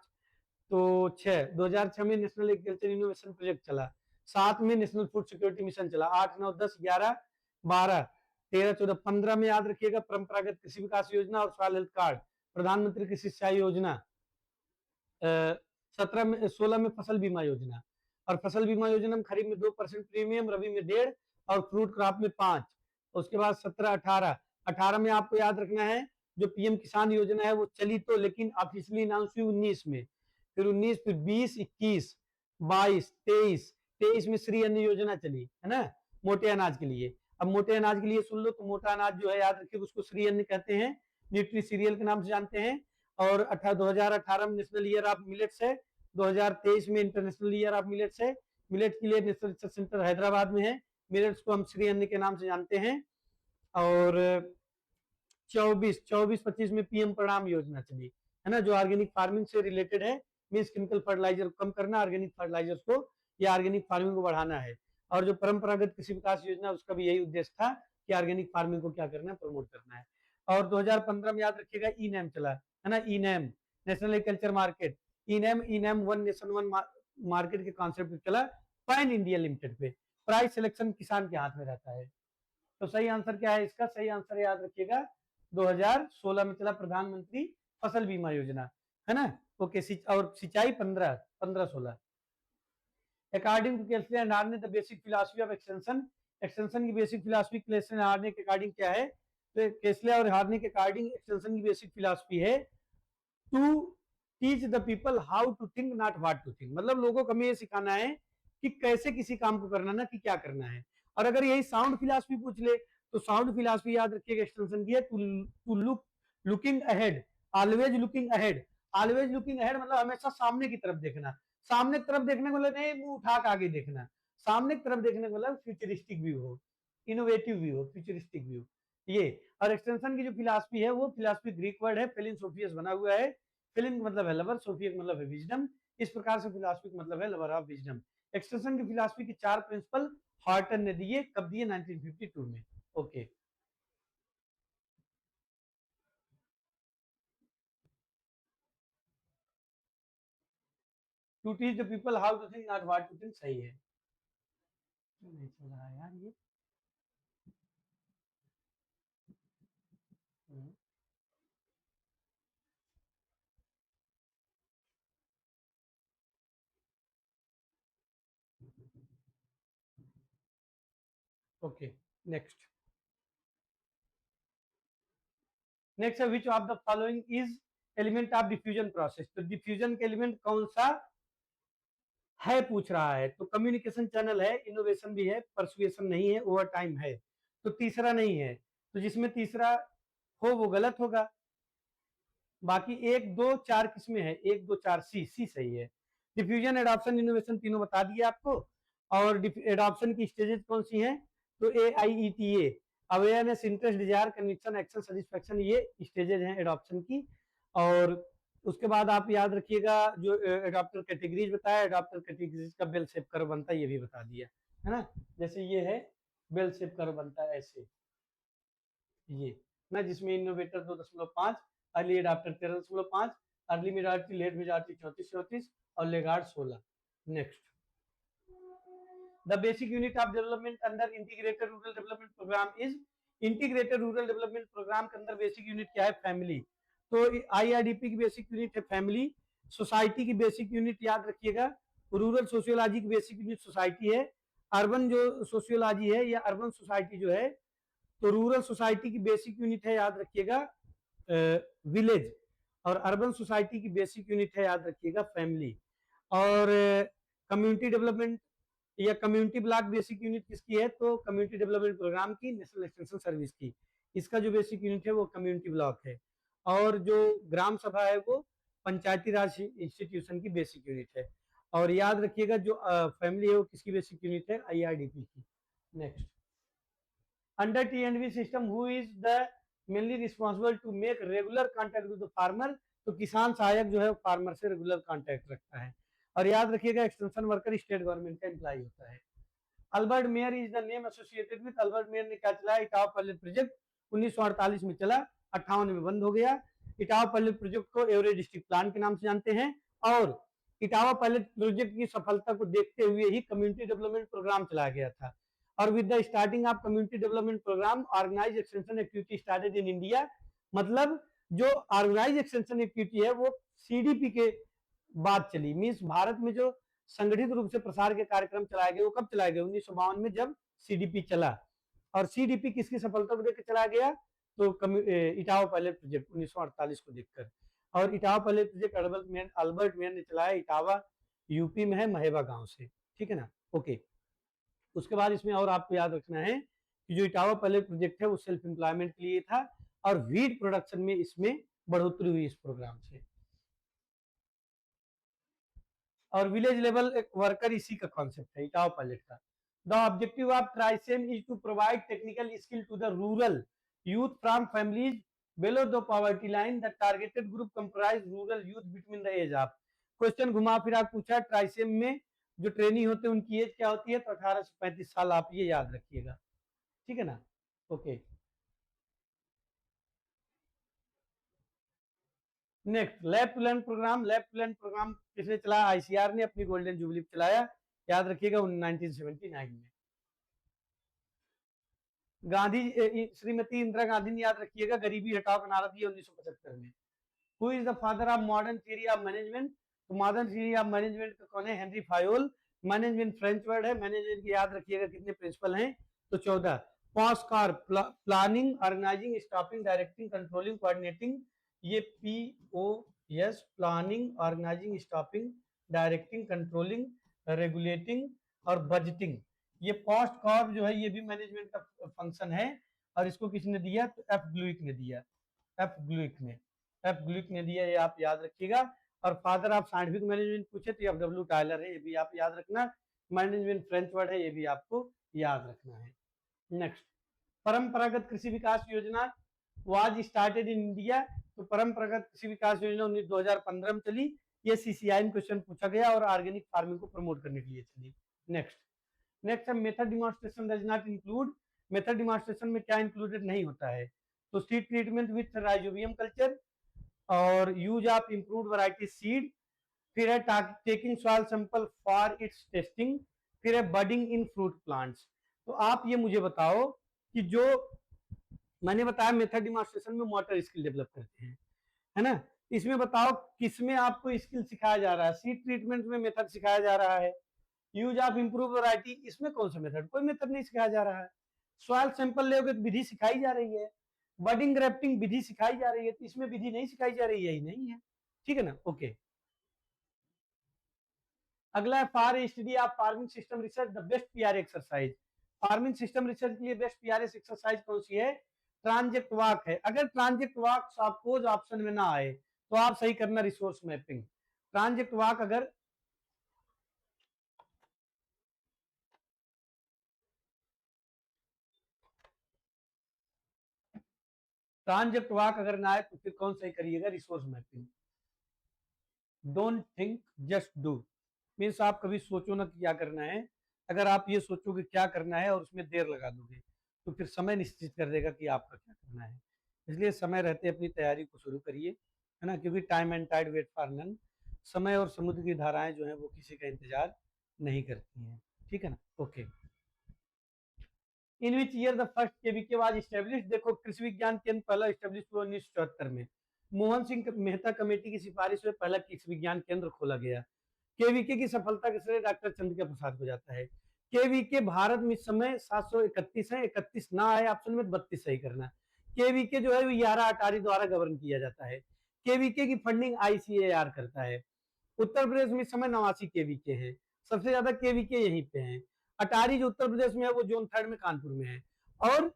तो 6, 2006 में नेशनल एग्रीकल्चर इनोवेशन प्रोजेक्ट चला। 7 में नेशनल फूड सिक्योरिटी मिशन चला। 8, 9, 10, 11, 12, 13, 14, 15 में याद रखिएगा परंपरागत कृषि विकास योजना और सॉइल हेल्थ कार्ड, प्रधानमंत्री कृषि सिंचाई योजना। 17 में, 16 में फसल बीमा योजना, और फसल बीमा योजना में खरीफ में 2% प्रीमियम, रबी में 1.5%, और फ्रूट क्रॉप में 5%। उसके बाद 17, 18, 18 में आपको याद रखना है जो PM किसान योजना है वो चली तो, लेकिन ऑफिशियली अनाउंस हुई 19 में। फिर 19, फिर 20, 21, 22, 23, 23 में श्री अन्न योजना चली, है ना, मोटे अनाज के लिए। अब मोटे अनाज के लिए सुन लो, तो मोटा अनाज जो है याद रखिए उसको श्री अन्न कहते हैं, न्यूट्री सीरियल के नाम से जानते हैं। और 2018 में नेशनल ईयर ऑफ मिलेट्स है, 2023 में इंटरनेशनल ईयर ऑफ मिलेट्स है। मिलेट के लिए नेशनल रिसर्च सेंटर हैदराबाद में है, मिलेट्स को हम श्री अन्न के नाम से जानते हैं। और 24-25 में PM प्रणाम योजना चली, है ना, जो ऑर्गेनिक फार्मिंग से रिलेटेड है, मींस केमिकल फर्टिलाइजर को कम करना, ऑर्गेनिक फर्टिलाइजर्स को या ऑर्गेनिक फार्मिंग को बढ़ाना है। और जो परंपरागत कृषि विकास योजना, उसका भी यही उद्देश्य था कि ऑर्गेनिक फार्मिंग को क्या करना है, प्रमोट करना है। और 2015 में याद रखिएगा E-NAM चला, है ना, E-NAM national agriculture market, E-NAM one nation one market के कॉन्सेप्ट चला, पैन इंडिया लिमिटेड पे। प्राइस सिलेक्शन किसान के हाथ में रहता है। तो सही आंसर क्या है इसका? सही आंसर याद रखिएगा 2016 में चला प्रधानमंत्री फसल बीमा योजना, है ना। ओके, और सिंचाई 15-16। अकॉर्डिंग टू केस्ले and Hearne the basic philosophy of extension, extension की बेसिक फिलॉसफी केस्ले एंड हार्ने के अकॉर्डिंग क्या है? तो केस्ले और हार्ने के अकॉर्डिंग एक्सटेंशन की बेसिक फिलॉसफी है to teach the people how to think not what to think, मतलब लोगों को हमें ये सिखाना है कि कैसे किसी काम को करना, ना कि क्या करना है। और अगर यही साउंड फिलॉसफी पूछ ले तो साउंड फिलॉसफी याद रखिएगा एक्सटेंशन की है to looking ahead, always looking ahead. Always looking ahead मतलब हमेशा सामने की तरफ देखना। सामने की तरफ देखने को मतलब नहीं मुंह उठा के आगे देखना, सामने की तरफ देखने को मतलब फ्यूचरिस्टिक व्यू हो, इनोवेटिव व्यू हो, फ्यूचरिस्टिक व्यू ये। और एक्सटेंशन की जो फिलॉसफी है वो फिलॉसफी ग्रीक वर्ड है, फिलोसोफियस बना हुआ है। फिल्म मतलब है लवर, सोफिया मतलब है विजडम। इस प्रकार से फिलॉसफी मतलब है लवर ऑफ विजडम। एक्सटेंशन की फिलॉसफी के 4 प्रिंसिपल हॉर्टन ने दिए, कब दिए? 1952 में। Okay, to teach the people how to think not what to think, सही है। नहीं चल रहा है यार ये। Okay, next. नेक्स्ट है विच of the following is element of diffusion process, तो डिफ्यूजन के एलिमेंट कौन सा है पूछ रहा है। तो कम्युनिकेशन चैनल है, इनोवेशन भी है, परसुएशन नहीं है, ओवर टाइम है, तो तीसरा नहीं है। तो जिसमें तीसरा हो वो गलत होगा। बाकी 1, 2, 4 किसमें है? 1, 2, 4 सी, सी सही है। डिफ्यूजन, एडॉप्शन, इनोवेशन तीनों बता दिए आपको। और एडॉप्शन की स्टेजेस कौन सी हैं, तो AIETA, awareness, interest, desire, conviction, action, satisfaction, ये स्टेजेस हैं एडॉप्शन की। और उसके बाद आप याद रखिएगा जो एडॉप्टर कैटेगरीज बताया, एडॉप्टर कैटेगरीज का बेल शेप कर्व बनता है ये भी बता दिया है ना। जैसे ये है बेल शेप कर्व बनता है ऐसे, ये ना, जिसमें innovator 2.5, early adopter 13.5, early majority, late majority 34 और laggard 16। Next, the basic unit of development under integrated rural development programme is, integrated rural development programme के अंदर बेसिक यूनिट क्या है, फैमिली। तो IRDP की बेसिक यूनिट है फैमिली। सोसाइटी की basic unit याद रखिएगा, रूरल सोशियोलॉजी की बेसिक यूनिट सोसाइटी है। अर्बन जो सोशियोलॉजी है या अर्बन सोसाइटी जो है, तो रूरल सोसाइटी की बेसिक यूनिट है याद रखिएगा विलेज, और अर्बन सोसाइटी की बेसिक यूनिट है याद रखिएगा फैमिली। और कम्युनिटी डेवलपमेंट या कम्युनिटी ब्लॉक बेसिक यूनिट किसकी है, तो कम्युनिटी डेवलपमेंट प्रोग्राम की, नेशनल एक्सटेंशन सर्विस की। इसका जो बेसिक यूनिट है वो कम्युनिटी ब्लॉक है। और जो ग्राम सभा है वो पंचायती राज इंस्टीट्यूशन की बेसिक यूनिट है। और याद रखिएगा जो फैमिली है वो किसकी बेसिक यूनिट है, IRDP की। Next, under T&V system who is the mainly responsible to make regular contact with the farmer, तो किसान सहायक जो है फार्मर से रेगुलर कॉन्टेक्ट रखता है। और याद रखिएगा एक्सटेंशन वर्कर स्टेट गवर्नमेंट का एम्प्लॉय होता है। Albert Mayer is the name associated with, Albert Mayer ने क्या चलाया, इटावा पायलट प्रोजेक्ट 1948 में चला, 58 में बंद हो गया। इटावा पायलट प्रोजेक्ट को एवरेज डिस्ट्रिक्ट प्लान के नाम से जानते हैं। और इटावा पायलट प्रोजेक्ट की सफलता को देखते हुए ही कम्युनिटी डेवलपमेंट प्रोग्राम चलाया गया था। और with the starting of community development programme, organise extension activity started in India, मतलब जो ऑर्गेनाइज एक्सटेंशन एक्टिविटी है वो CDP के बाद चली। मीन्स भारत में जो संगठित रूप से प्रसार के कार्यक्रम चलाए गए वो कब चलाए गए, 1952 में जब CDP चला। और CDP किसकी सफलता को देखकर चलाया गया, तो इटावा पायलट प्रोजेक्ट 1948 को देखकर। और Etawah pilot project Albert Mayer ने चलाया, इटावा यूपी में है, महेबा गांव से, ठीक है ना। ओके, उसके बाद इसमें और आपको याद रखना है कि जो इटावा पायलट प्रोजेक्ट है वो सेल्फ एम्प्लॉयमेंट के लिए था, और वीट प्रोडक्शन में इसमें बढ़ोतरी हुई इस प्रोग्राम से। और विलेज लेवल वर्कर इसी का कॉन्सेप्ट है इटावा पायलट का। The objective of TRYSEM is to provide technical skill to the rural youth from families below the poverty line. The targeted group comprise rural youth between the age of, question घुमा फिरा पूछा, ट्राइसेम में जो trainee होते हैं उनकी as क्या होती है, तो 18 से 35 साल, आप ये याद रखिएगा, ठीक है ना। Okay, next, lab to learn programme. Lab to learn programme किसने चलाया, ICR ने अपनी गोल्डन जुबली चलाया, याद रखिएगा 1979 में। गांधी श्रीमती इंदिरा गांधी ने, याद रखिएगा, गरीबी हटाओ का नारा दिया 1975 में। Who is the father of modern theory of management, तो मॉडर्न थियरी ऑफ मैनेजमेंट का कौन है, Henri Fayol. Management French word है, मैनेजमेंट की याद रखिएगा कितने प्रिंसिपल हैं, तो 14। पॉस्कार, planning, organising, stopping, directing, controlling, coordinating, ये POS, planning, organising, stopping, directing, controlling, regulating और बजटिंग। ये पोस्ट कॉर्प जो है ये भी मैनेजमेंट का फंक्शन है। और इसको किसने दिया, तो F ग्लुइक ने दिया, F ग्लुइक ने दिया, ये आप याद रखिएगा। और फादर ऑफ साइंटिफिक मैनेजमेंट पूछे तो FW टायलर है, ये भी आप याद रखना। मैनेजमेंट फ्रेंच वर्ड है, ये भी आपको याद रखना है। नेक्स्ट, परंपरागत कृषि विकास योजना वाज स्टार्टेड इन इंडिया, तो परंपरागत कृषि विकास योजना 2015 में चली। ये CCI में क्वेश्चन पूछा गया और ऑर्गेनिक फार्मिंग को प्रमोट करने के लिए चली। नेक्स्ट है method demonstration does not include, method demonstration में क्या इंक्लूडेड नहीं होता है, तो seed treatment with rhizobium culture, और use of improved variety seed, फिर है taking soil sample for its testing, फिर है बडिंग इन फ्रूट प्लांट्स। तो आप ये मुझे बताओ कि जो मैंने बताया मेथड डिमॉन्स्ट्रेशन में मोटर स्किल डेवलप करते हैं, है ना, इसमें बताओ किसमें आपको स्किल सिखाया जा रहा है, सीड ट्रीटमेंट में मेथड सिखाया जा रहा है, यूज ऑफ इंप्रूव वैरायटी इसमें कौन सा मेथड, कोई मेथड नहीं सिखाया जा रहा है। सॉइल सैंपल लेओगे तो विधि सिखाई जा रही है, बडिंग ग्राफ्टिंग विधि सिखाई जा रही है, तो इसमें विधि नहीं सिखाई जा रही है, यही नहीं है, ठीक है ना। ओके, अगला है for study of farming system research the best PR exercise. Farming system research के लिए बेस्ट PR एक्सरसाइज कौन सी है, ट्रांजेक्ट वॉक है। अगर ट्रांजेक्ट वॉक सपोज ऑप्शन में ना आए तो आप सही करना रिसोर्स मैपिंग। ट्रांजेक्ट वॉक अगर ट्रांजेक्ट वाक अगर ना आए तो फिर कौन सही करिएगा, resource mapping. Don't think just do, means आप कभी सोचो ना कि क्या करना है। अगर आप ये सोचोगे क्या करना है और उसमें देर लगा दोगे तो फिर समय निश्चित कर देगा कि आपका क्या करना है। इसलिए समय रहते अपनी तैयारी को शुरू करिए, है ना, क्योंकि time and tide wait for none, समय और समुद्र की धाराएं जो है वो किसी का इंतजार नहीं करती हैं। ठीक है ना, okay. In which year the first KVK was established, देखो कृषि विज्ञान केंद्र पहला स्टेब्लिश हुआ 1974 में। मोहन सिंह मेहता कमेटी की सिफारिश में पहला कृषि विज्ञान केंद्र खोला गया। केवीके की सफलता के श्रेय डॉक्टर चंद्रिका प्रसाद को जाता है। केवीके भारत में इस समय 731 है, 31 ना आए ऑप्शन में 32 सही करना। केवीके जो है वो 11 अटारी द्वारा गवर्न किया जाता है। केवीके की फंडिंग आईसीएआर करता है। उत्तर प्रदेश में इस समय 89 केवीके हैं, सबसे ज्यादा केवीके यहीं पे हैं। अटारी जो उत्तर प्रदेश में है वो जोन 3 में कानपुर में है। और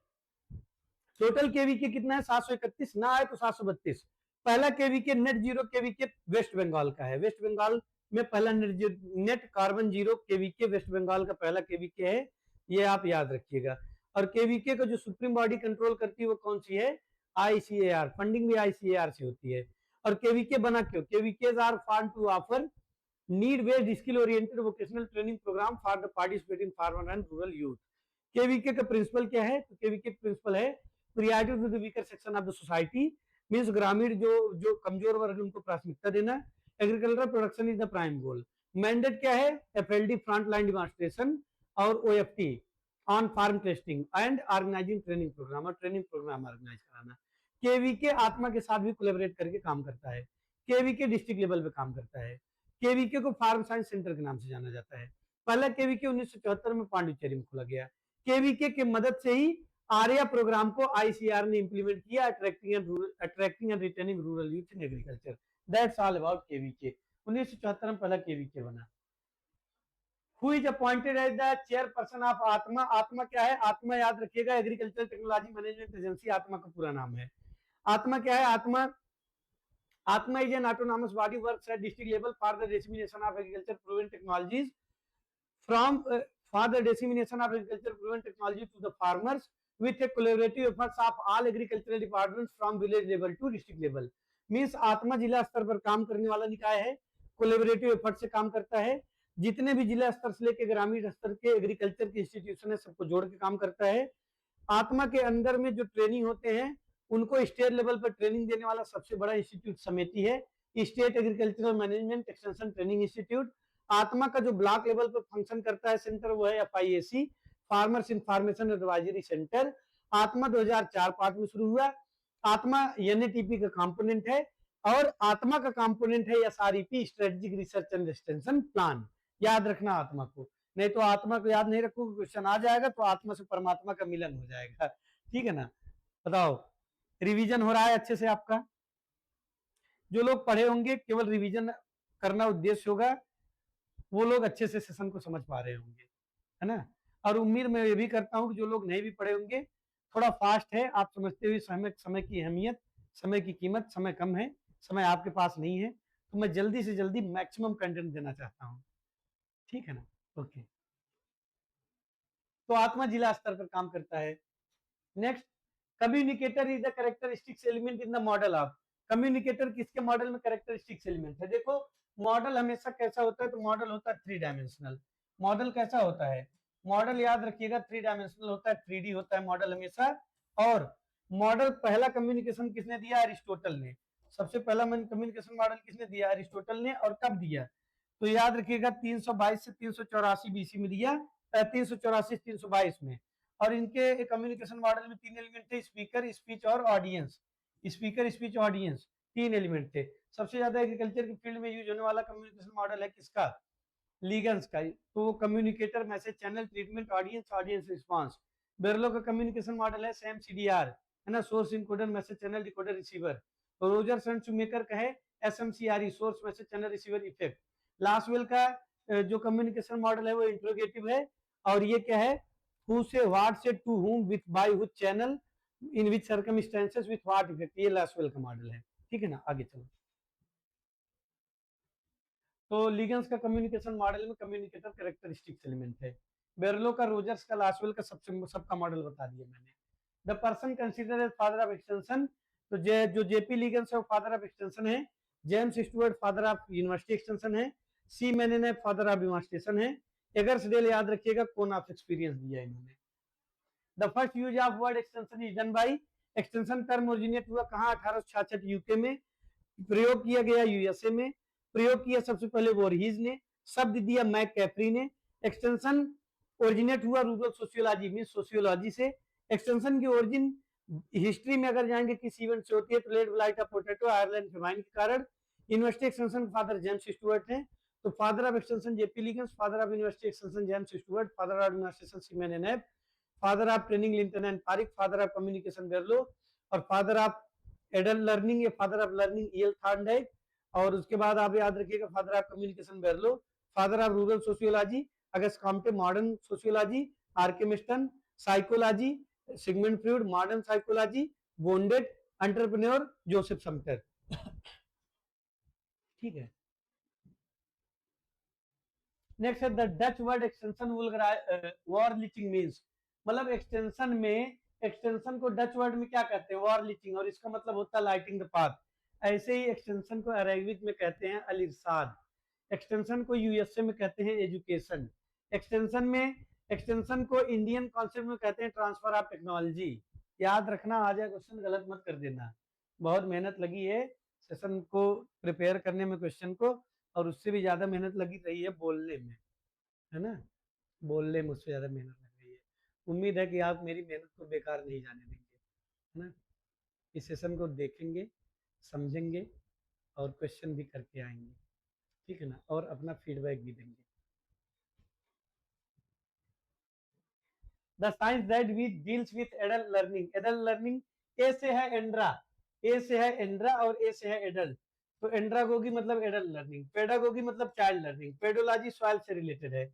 टोटल केवीके कितना है, 731 ना आए तो 732। पहला KVK net zero KVK West Bengal का है, वेस्ट बंगाल में पहला net carbon zero KVK West Bengal का पहला केवीके है, ये आप याद रखिएगा। और केवीके को जो सुप्रीम बॉडी कंट्रोल करती है वो कौन सी है, आईसीएआर, फंडिंग भी आईसीएआर से होती है। और केवीके बना क्यों, KVK are found to offer need based skill oriented vocational training programme for the participating farmer and rural youth. KVK का प्रिंसिपल क्या है, तो केवीके प्रिंसिपल है priority to the weaker section of the society, means ग्रामीण जो जो कमजोर वर्ग उनको प्राथमिकता देना। Agriculture production is the prime goal. Mandate क्या है, एफएलडी फ्रंट लाइन डिमॉन्स्ट्रेशन और OFT on farm testing and organising training programme, और ट्रेनिंग प्रोग्राम ऑर्गेनाइज कराना। केवीके आत्मा के साथ भी कोलैबोरेट करके काम करता है। केवीके डिस्ट्रिक्ट लेवल पे काम करता है। केवीके को फार्म साइंस सेंटर के नाम से जाना जाता है। पहला केवीके 1974 में पांडिचेरी में खोला गया। केवीके की मदद से ही आर्या प्रोग्राम को आईसीआर ने इंप्लीमेंट किया, attracting and retaining rural youth in agriculture. That's all about KVK. 1974 में पहला केवीके बना। Who is appointed as the chairperson of ATMA, ATMA क्या है, आत्मा याद रखिएगा एग्रीकल्चर टेक्नोलॉजी मैनेजमेंट एजेंसी, आत्मा का पूरा नाम है। आत्मा क्या है, आत्मा Atma is an autonomous body works at district level for the dissemination of agriculture proven technologies from for the dissemination of agriculture proven technology to the farmers with a collaborative efforts of all agricultural departments from village level to district level. Means आत्मा जिला स्तर पर काम करने वाला निकाय है, collaborative effort से काम करता है, जितने भी जिला स्तर से लेकर ग्रामीण स्तर के एग्रीकल्चर के इंस्टीट्यूशन है सबको जोड़ के काम करता है। आत्मा के अंदर में जो ट्रेनिंग होते हैं उनको स्टेट लेवल पर ट्रेनिंग देने वाला सबसे बड़ा इंस्टीट्यूट समिति है, state agricultural management extension training institute. आत्मा का जो ब्लॉक लेवल पर फंक्शन करता है सेंटर वो है एफआईएसी, फार्मर्स इंफॉर्मेशन एडवाइजरी सेंटर। आत्मा 2004-5 में शुरू हुआ। आत्मा एनएटीपी का कंपोनेंट है और आत्मा का कंपोनेंट है SREP, strategic research and extension plan. याद रखना आत्मा को, नहीं तो आत्मा को याद नहीं रखोगे क्वेश्चन आ जाएगा तो आत्मा से परमात्मा का मिलन हो जाएगा। ठीक है ना, बताओ रिवीजन हो रहा है अच्छे से आपका? जो लोग पढ़े होंगे केवल रिवीजन करना उद्देश्य होगा वो लोग अच्छे से सेशन को समझ पा रहे होंगे, है ना। और उम्मीद मैं ये भी करता हूँ कि जो लोग नहीं भी पढ़े होंगे थोड़ा फास्ट है, आप समझते हुए समय की अहमियत, समय की कीमत, समय कम है, समय आपके पास नहीं है, तो मैं जल्दी से जल्दी मैक्सिमम कंटेंट देना चाहता हूँ। ठीक है ना, ओके। तो आत्मा जिला स्तर पर काम करता है। Next, communicator is the characteristics element in the model of. Communicator किसके मॉडल में कैरेक्टरिस्टिक्स एलिमेंट है? देखो मॉडल हमेशा कैसा होता है, तो मॉडल होता है 3 डायमेंशनल। मॉडल कैसा होता है, मॉडल याद रखिएगा 3 डायमेंशनल होता है, 3D होता है मॉडल हमेशा। और मॉडल पहला कम्युनिकेशन किसने दिया, अरिस्टोटल ने। सबसे पहला कम्युनिकेशन मॉडल किसने दिया, अरिस्टोटल ने। और कब दिया, तो याद रखिएगा 322 से 384 बीसी में दिया, 384-322 में। और इनके कम्युनिकेशन मॉडल में 3 एलिमेंट थे, स्पीकर, स्पीच और audience. Speaker, speech, audience 3 element थे। सबसे ज्यादा एग्रीकल्चर की फील्ड में यूज होने वाला कम्युनिकेशन मॉडल है किसका, लीगन्स का। तो communicator, message channel, treatment, audience, audience response. Berlo का कम्युनिकेशन मॉडल है सेम सीडीआर, है ना, source encoder, message channel, decoder, receiver. Rogers and Shoemaker का है SMCRE, source message channel receiver effect. Lasswell का जो कम्युनिकेशन मॉडल है वो इंट्रोगेटिव है। और ये क्या है, who से, what से, to whom, with, by, which channel, in which circumstances, with what effect, ये लास्टवेल का मॉडल है। ठीक है ना, आगे चलो। तो लिगन्स का कम्युनिकेशन मॉडल में कम्युनिकेटर कैरेक्टरिस्टिक्स एलिमेंट है। बेरलो का, रोजर्स का, लास्टवेल का, सबका मॉडल बता दिया मैंने। The person considered as father of extension, तो जो जेपी लिगन्स है वो फादर ऑफ एक्सटेंशन है, James Stuart father of university extension है, सी मेनेनेफ फादर ऑफ डिमॉन्स्ट्रेशन है, एगर्सडेल याद रखिएगा कौन ऑफ एक्सपीरियंस दिया इन्होंने। The first use of word extension is done by, extension term originate हुआ कहाँ, 1866 यूके में, प्रयोग किया गया यूएसए में, प्रयोग किया सबसे पहले वोरहीज ने, शब्द दिया मैक कैफरी ने, एक्सटेंशन ओरिजिनेट हुआ रूरल सोशियोलॉजी में, सोशियोलॉजी से, एक्सटेंशन की ओरिजिन हिस्ट्री में अगर जाएंगे किस इवेंट से होती है, late blight of potato Ireland famine के कारण, university extension father James Stuart हैं, तो father of extension JP Leagans, father of university extension James Stuart, father of administration Seaman NF, father of training Lynton and Pareek, father of communication Berlo, और father of adult learning या father of learning EL Thorndike, और उसके बाद आप याद रखिएगा father of communication Berlo, father of rural sociology August Comte, modern sociology आर्किमिस्टन, psychology Sigmund Freud, modern psychology बोंडेट, एंटरप्रेन्योर जोसेफ समटर। ठीक है, नेक्स्ट है द डच वर्ड एक्सटेंशन वॉर लीचिंग मींस, मतलब एक्सटेंशन में, एक्सटेंशन को डच वर्ड में क्या कहते हैं, वॉर लीचिंग, और इसका मतलब होता है लाइटिंग द पाथ। ऐसे ही एक्सटेंशन को अरेबिक में कहते हैं अल इरशाद, एक्सटेंशन को यूएसए में कहते हैं एजुकेशन, एक्सटेंशन में, एक्सटेंशन को इंडियन कॉन्सेप्ट में कहते हैं ट्रांसफर ऑफ टेक्नोलॉजी। याद रखना, आ जाए क्वेश्चन गलत मत कर देना, बहुत मेहनत लगी है सेशन को प्रिपेयर करने में क्वेश्चन को, और उससे भी ज्यादा मेहनत लगी रही है बोलने में, है ना, बोलने में उससे ज्यादा मेहनत लग रही है। उम्मीद है कि आप मेरी मेहनत को बेकार नहीं जाने देंगे, है ना, इस सेशन को देखेंगे, समझेंगे और क्वेश्चन भी करके आएंगे, ठीक है ना, और अपना फीडबैक भी देंगे। The science that we deals with adult learning, adult learning, A से है एंड्रा, ए से है एंड्रा और ए से है एडल्ट, तो एंड्रागोगी मतलब एडल्ट लर्निंग, पेडागोगी मतलब चाइल्ड लर्निंग, पेडोलॉजी सॉइल से रिलेटेड है,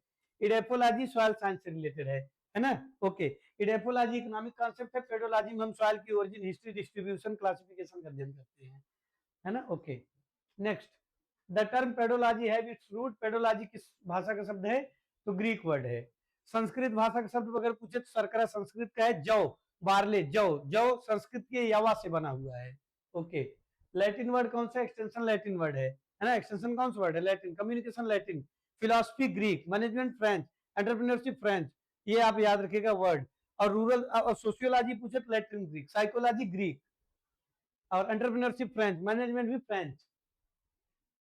इडेपोलॉजी सॉइल साइंस से रिलेटेड है ना, ओके। इडेपोलॉजी इकोनॉमिक कॉन्सेप्ट है, पेडोलॉजी में हम सॉइल की ओरिजिन हिस्ट्री डिस्ट्रीब्यूशन क्लासिफिकेशन का अध्ययन करते हैं, है ना, okay. Next, the term pedology है इट्स रूट, पेडोलॉजी किस भाषा का शब्द है, तो ग्रीक वर्ड है। संस्कृत भाषा का शब्द अगर पूछे तो सरकरा संस्कृत का है, जौ, बार्ले, जौ, जौ संस्कृत के यवा से बना हुआ है, ओके। लैटिन वर्ड कौन सा, एक्सटेंशन लैटिन वर्ड है ना, एक्सटेंशन कौन सा वर्ड है, Latin, communication Latin, philosophy Greek, management French, entrepreneurship French, ये आप याद रखिएगा वर्ड, और रूरल और सोशियोलॉजी पूछे तो लैटिन ग्रीक, साइकोलॉजी ग्रीक, और एंटरप्रेन्योरशिप फ्रेंच, मैनेजमेंट भी फ्रेंच,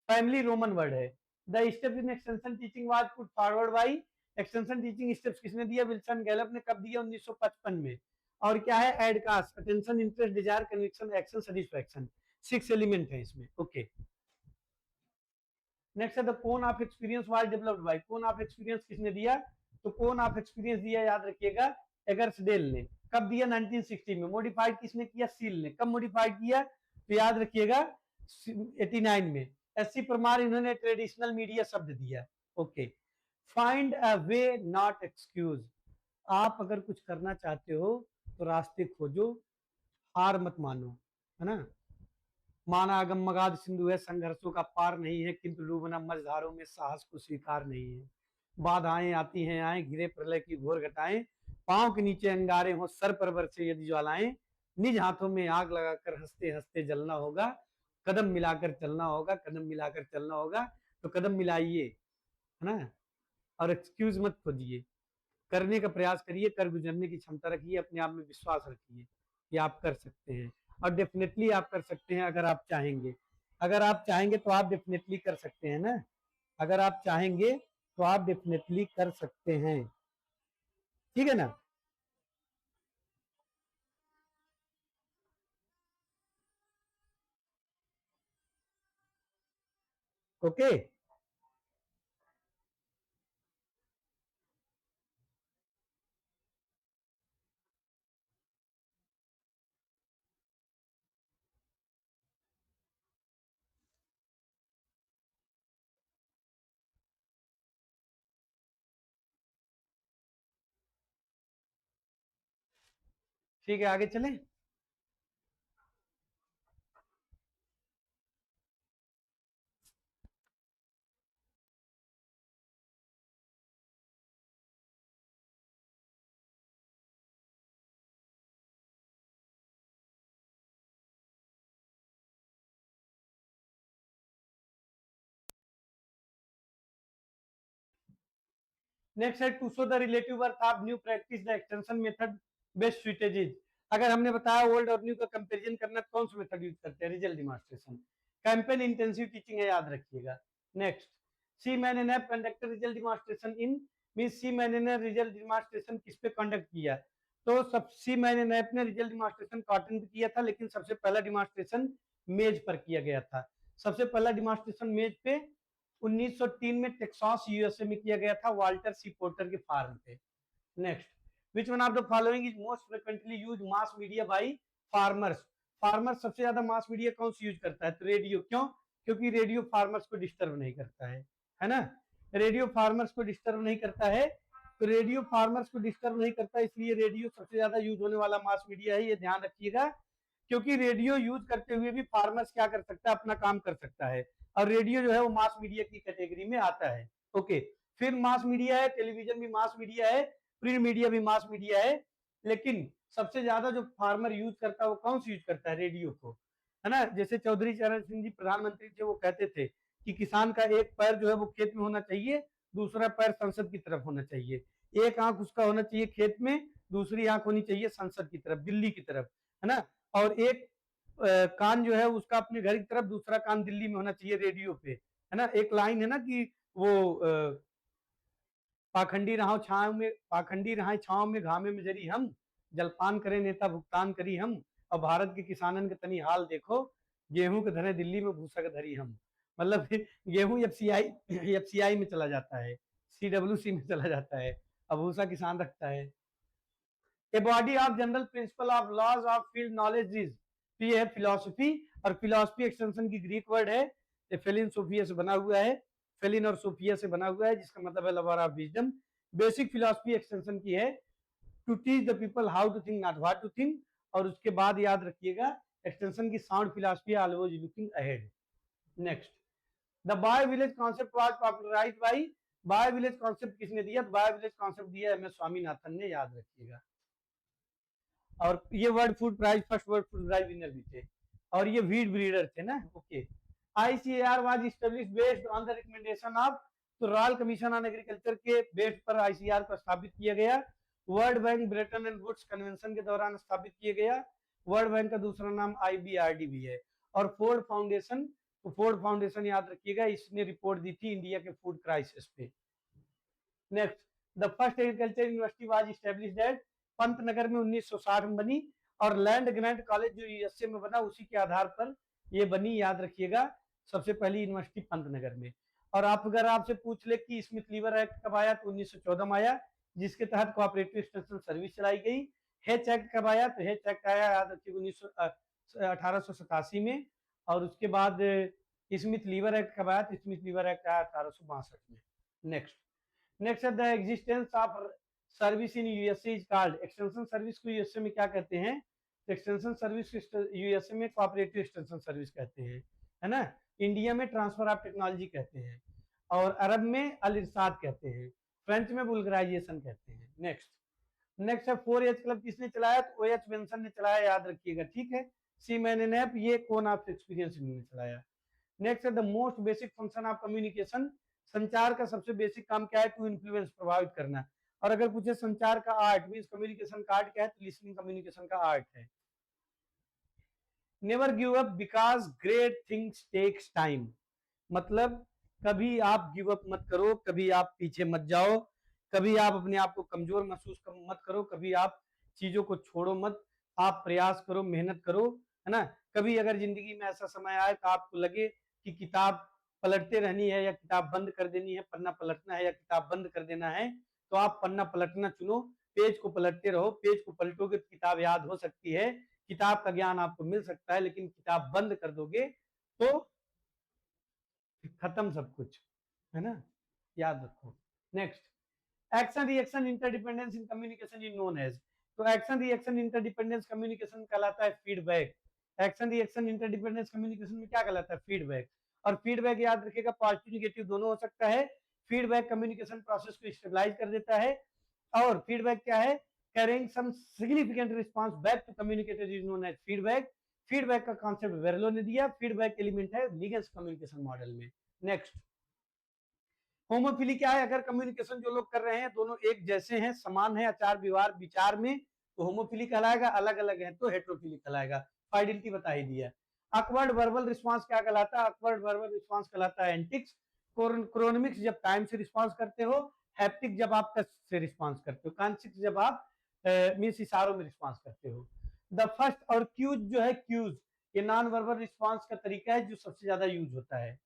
फैमिली रोमन वर्ड है। The steps in extension teaching was put forward by, extension teaching steps किसने दिया, विल्सन गैलप ने, कब दिया, 1955 में, और क्या है, एडकास्ट, attention, interest, desire, conviction, action, satisfaction, 6 element है इसमें, ओके। नेक्स्ट है the cone of experience was developed by, cone of experience किसने दिया, तो कोन ऑफ एक्सपीरियंस दिया, याद रखिएगा, एगर्सडेल ने, कब दिया, 1960 में, मॉडिफाइड किसने किया, सील ने, कब मॉडिफाइड किया, तो याद रखिएगा 89 में, एससी परमार इन्होंने ट्रेडिशनल मीडिया शब्द दिया, okay. Find a way not excuse, आप अगर कुछ करना चाहते हो तो रास्ते खोजो, हार मत मानो, है ना, माना अगम मगाध सिंधु है, संघर्षों का पार नहीं है, किंतु डूबना मझधारों में साहस को स्वीकार नहीं है, बाधाएं आती हैं आए, घिरे प्रलय की घोर घटाएं, पांव के नीचे अंगारे हो, सर पर बरसे यदि ज्वालाएं, निज हाथों में आग लगाकर हंसते हंसते जलना होगा, कदम मिलाकर चलना होगा, कदम मिलाकर चलना होगा, तो कदम मिलाइए, है ना, और एक्सक्यूज मत खोजिए, करने का प्रयास करिए, कर गुजरने की क्षमता रखिए, अपने आप में विश्वास रखिए कि आप कर सकते हैं, और डेफिनेटली आप कर सकते हैं अगर आप चाहेंगे, अगर आप चाहेंगे तो आप डेफिनेटली कर सकते हैं ना, अगर आप चाहेंगे तो आप डेफिनेटली कर सकते हैं, ठीक है ना। ओके, ठीक है, आगे चलें। नेक्स्ट है to show the relative worth of new practice the extension method best suited. अगर हमने बताया ओल्ड और न्यू का कंपैरिजन करना कौन सा मेथड यूज करते हैं, result demonstration. Campaign intensive teaching है, याद रखिएगा। Next Seaman Knapp conducted result demonstration in, mean Seaman ने रिजल्ट डिमॉन्स्ट्रेशन किस पे कंडक्ट किया, तो सब सी मैन एन ऐप ने रिजल्ट डिमॉन्स्ट्रेशन कॉटन पे किया था, लेकिन सबसे पहला डिमॉन्स्ट्रेशन मेज पर किया गया था। सबसे पहला डिमॉन्स्ट्रेशन मेज पे 1903 में टेक्सास यूएसए में किया गया था, वाल्टर सी पोर्टर के फार्म पे। Next which one of the following is most frequently use mass media by farmers. Farmers सबसे ज्यादा मास मीडिया कौन सी यूज करता है, तो रेडियो। क्यों? क्योंकि रेडियो फार्मर्स को डिस्टर्ब नहीं करता है ना। रेडियो फार्मर्स को डिस्टर्ब नहीं करता है, तो रेडियो फार्मर्स को डिस्टर्ब नहीं करता, इसलिए रेडियो सबसे ज्यादा यूज होने वाला मास मीडिया है, ये ध्यान रखिएगा। क्योंकि रेडियो यूज करते हुए भी फार्मर्स क्या कर सकता है, अपना काम कर सकता है, और रेडियो जो है वो मास मीडिया की कैटेगरी में आता है। ओके, फिर मास मीडिया है, टेलीविजन भी मास मीडिया है, प्रिंट मीडिया भी मास मीडिया है, लेकिन सबसे ज्यादा जो फार्मर यूज करता है वो कौन सी यूज करता है, रेडियो को, है ना। जैसे चौधरी चरण सिंह जी प्रधानमंत्री थे, वो कहते थे कि किसान का एक पैर जो है वो खेत में होना चाहिए, दूसरा पैर संसद की तरफ होना चाहिए। एक आंख उसका होना चाहिए खेत में, दूसरी आंख होनी चाहिए संसद की तरफ, दिल्ली की तरफ, है ना। और एक कान जो है उसका अपने घर की तरफ, दूसरा कान दिल्ली में होना चाहिए, रेडियो पे, है ना। एक लाइन है ना कि वो पाखंडी रहा छाव में, पाखंडी रहा छाव में घामे में जरी हम, जलपान करे नेता भुगतान करी हम, और भारत के किसानन के तनी हाल देखो, गेहूं के धरे दिल्ली में भूसा के धरी हम। मतलब गेहूं एफसीआई में चला जाता है, सीडब्ल्यूसी में चला जाता है, और भूसा किसान रखता है। A body of general principle of laws of field knowledge is, तो ये है फिलोसफी, और फिलोसफी एक्सटेंशन की ग्रीक वर्ड है, ये फेलिन सोफिया से बना हुआ है, फेलिन और सोफिया से बना हुआ है, जिसका मतलब है lover of wisdom. Basic philosophy extension की है to teach the people how to think not what to think, और उसके बाद याद रखिएगा एक्सटेंशन की sound philosophy always looking ahead. Next the bio village concept was popularised by, bio village concept किसने दिया, बाय विलेज कॉन्सेप्ट दिया M S Swaminathan ने, याद रखिएगा। और ये world food prize, first world food prize winner भी थे, और ये वीट ब्रीडर थे ना। Okay, ICAR was established based on the recommendation of, तो रॉयल कमीशन ऑन एग्रीकल्चर के बेस पर आईसीएआर को स्थापित किया गया। World Bank Bretton and Woods convention के दौरान स्थापित किया गया। वर्ल्ड बैंक का दूसरा नाम आईबीआरडी भी है। और फोर्ड फाउंडेशन, तो फोर्ड फाउंडेशन याद रखिएगा, इसने रिपोर्ट दी थी इंडिया के फूड क्राइसिस पे। Next the first agriculture university was established eight, Pantnagar में 1960 में बनी, और लैंड ग्रांट कॉलेज जो यूएसए में बना उसी के आधार पर ये बनी, याद रखिएगा, सबसे पहली यूनिवर्सिटी पंतनगर में। और आप अगर आपसे पूछ ले कि स्मिथ लीवर एक्ट कब आया, तो 1914 में आया, जिसके तहत कोऑपरेटिव एक्सटेंशन सर्विस चलाई गई। हेच एक्ट कब आया, तो हेच एक्ट आया, याद रखिएगा, 1887 में। और उसके बाद स्मिथ लीवर एक्ट कब आया, तो स्मिथ लीवर एक्ट आया 1862 में। नेक्स्ट नेक्स्ट है the existence of service in USA is called, extension service को यूएसए में क्या कहते हैं, तो एक्सटेंशन सर्विस यूएसए में कोऑपरेटिव एक्सटेंशन सर्विस कहते हैं, है ना। इंडिया में ट्रांसफर ऑफ टेक्नोलॉजी कहते हैं, और अरब में अल इरशाद कहते हैं, फ्रेंच में बुल्गराइजेशन कहते हैं। नेक्स्ट नेक्स्ट है 4H क्लब किसने चलाया, तो OH बेंसन ने चलाया, याद रखिएगा, ठीक है। सी मैन एन ऐप, ये कौन ऑफ एक्सपीरियंस इन्होंने चलाया। नेक्स्ट है the most basic function of communication, संचार का सबसे बेसिक काम क्या है, टू इन्फ्लुएंस, प्रभावित करना। और अगर पूछे संचार का आर्ट मींस कम्युनिकेशन का आर्ट क्या है, तो लिसनिंग कम्युनिकेशन का आर्ट है। Never give up because great things takes time, मतलब कभी आप गिव अप मत करो, कभी आप पीछे मत जाओ, कभी आप अपने आप को कमजोर महसूस मत करो, कभी आप चीजों को छोड़ो मत, आप प्रयास करो, मेहनत करो, है ना। कभी अगर जिंदगी में ऐसा समय आए तो आपको लगे कि किताब पलटते रहनी है या किताब बंद कर देनी है, पन्ना पलटना है या किताब बंद कर देना है, तो आप पन्ना पलटना चुनो, पेज को पलटते रहो, पेज को पलटोगे तो किताब याद हो सकती है, किताब का ज्ञान आपको मिल सकता है, लेकिन किताब बंद कर दोगे तो खत्म सब कुछ, है ना, याद रखो। Next action reaction interdependence in communication is known as, तो एक्शन रिएक्शन इंटरडिपेंडेंस कम्युनिकेशन कहलाता है feedback. Action reaction interdependence communication में क्या कहलाता है, फीडबैक। और फीडबैक याद रखिएगा पॉजिटिव नेगेटिव दोनों हो सकता है। फीडबैक कम्युनिकेशन प्रोसेस को स्टेबलाइज कर देता है, और फीडबैक क्या है, carrying some significant response back to communicator is known as feedback. Feedback का कॉन्सेप्ट वेरलो ने दिया, फीडबैक एलिमेंट है लिगेंस कम्युनिकेशन मॉडल में। नेक्स्ट होमोफिली क्या है? अगर कम्युनिकेशन जो लोग कर रहे हैं दोनों एक जैसे हैं, समान है आचार व्यवहार विचार में, तो होमोफिली कहलाएगा। अलग अलग है तो हेट्रोफिली कहलाएगा। फाइडिलिटी बता ही दिया। अकवर्ड वर्बल रिस्पॉन्स क्या कहलाता है? अकवर्ड वर्बल रिस्पॉन्स कहलाता है एंटिक्स। क्रोनोमिक्स जब टाइम से रिस्पॉन्स करते हो, हैप्टिक जब आप टच से रिस्पॉन्स करते हो, कांसिक्स जब आप मीन्स इशारों में रिस्पॉन्स करते हो। द फर्स्ट और क्यूज जो है, क्यूज ये नॉन वर्बल रिस्पॉन्स का तरीका है जो सबसे ज्यादा यूज होता है।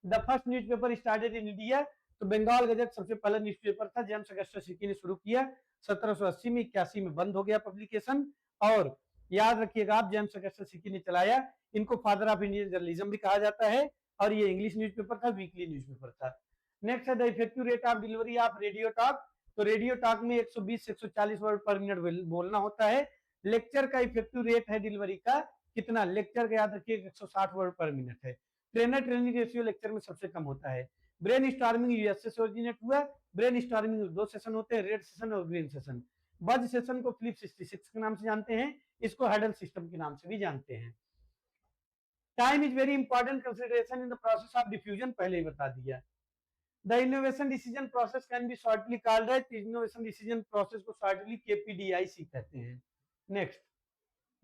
The first newspaper started in India, तो बंगाल गजट सबसे पहला न्यूज़पेपर था, जेम्स अगस्टस हिकी ने शुरू किया 1780 में, 81 में बंद हो गया पब्लिकेशन। और याद रखिएगा आप, जेम्स अगस्टस हिकी ने चलाया। इनको फादर ऑफ इंडियन जर्नलिज्म भी कहा जाता है। और ये इंग्लिश न्यूज़पेपर था, वीकली न्यूज़पेपर था। नेक्स्ट है the effective rate of delivery of radio talk, तो रेडियो टॉक में 120 से 140 वर्ड पर मिनट बोलना होता है। लेक्चर का इफेक्टिव रेट है डिलीवरी का कितना? लेक्चर का याद रखिए 160 वर्ड पर मिनट है। ट्रेनर ट्रेनिंग रेशियो लेक्चर में सबसे कम होता है। ब्रेन स्टॉर्मिंग यूएसए से ओरिजिनेट हुआ। ब्रेन स्टॉर्मिंग 2 सेशन होते हैं, रेड सेशन और ग्रीन सेशन। बज सेशन को फिलिप 66 के नाम से जानते हैं, इसको हेडल सिस्टम के नाम से भी जानते हैं। Time is very important consideration in the process of diffusion, पहले ही बता दिया। The innovation decision process can be shortly called as, innovation decision process को शॉर्टली केपीडीआईसी कहते हैं। Next,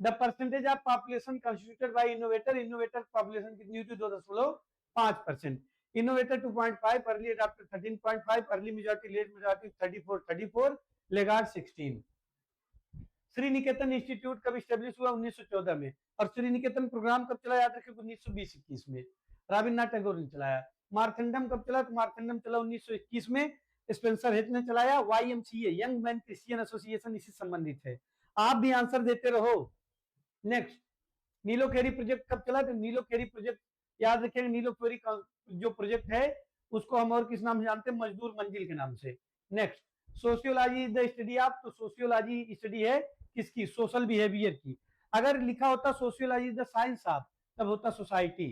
the percentage of population constituted by innovator, innovator population कितनी होती है? 2.5%। Innovator 2.5, early adopter 13.5, early majority late majority 34, laggard 16। Sriniketan institute कब establish हुआ? 1914 में। और श्री निकेतन प्रोग्राम कब चला? याद रखिए 1920-21 में, रविन्द्रनाथ टैगोर ने चलाया। मार्कंडम कब चला? तो मार्कंडम चला 1921 में, स्पेंसर हेथ ने चलाया। YMCA young man Christian association इससे संबंधित है। आप भी आंसर देते रहो। नेक्स्ट, नीलो खेरी प्रोजेक्ट कब चला? तो नीलो खेरी प्रोजेक्ट याद रखिएगा, नीलो खेरी जो प्रोजेक्ट है उसको हम और किस नाम से जानते हैं? मजदूर मंजिल के नाम से। Next, sociology is the study of, तो सोशियोलॉजी स्टडी है किसकी? सोशल बिहेवियर की। अगर लिखा होता सोशियोलॉजी द साइंस ऑफ, तब होता सोसाइटी।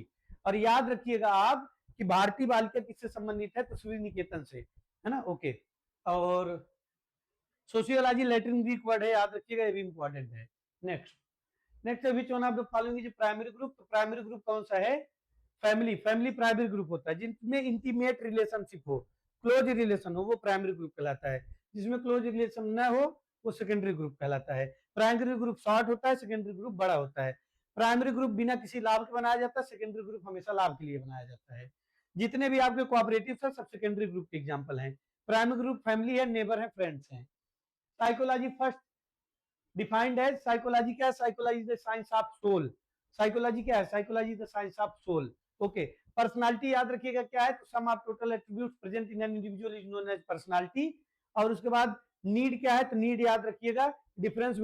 और याद रखिएगा आप कि भारतीय बालिका किससे संबंधित है? तो श्री निकेतन से, है ना? ओके। और सोशियोलॉजी लैटिन ग्रीक वर्ड है, याद रखिएगा, ये भी इंपॉर्टेंट है। Next, next which one of the following is primary group, तो प्राइमरी ग्रुप कौन सा है? फैमिली। फैमिली प्राइमरी ग्रुप होता है जिनमें इंटीमेट रिलेशनशिप हो, क्लोज रिलेशन हो, वो प्राइमरी ग्रुप कहलाता है। जिसमें क्लोज रिलेशन न हो वो सेकेंडरी ग्रुप कहलाता है। प्राइमरी ग्रुप शॉर्ट होता है, सेकेंडरी ग्रुप बड़ा होता है। प्राइमरी ग्रुप बिना किसी लाभ के बनाया जाता है, सेकेंडरी ग्रुप हमेशा लाभ के लिए बनाया जाता है। जितने भी आपके कोऑपरेटिव है सब सेकेंडरी ग्रुप के एग्जाम्पल हैं। प्राइमरी ग्रुप फैमिली है, नेबर है, फ्रेंड्स हैं। Psychology first defined as, psychology क्या है? Psychology is the science of soul. Psychology क्या है? Psychology is the science of soul. Okay. Personality याद रखिएगा क्या है? तो sum of total attributes present in an individual is known as personality. और उसके बाद नीड क्या है? तो नीड याद रखिएगा difference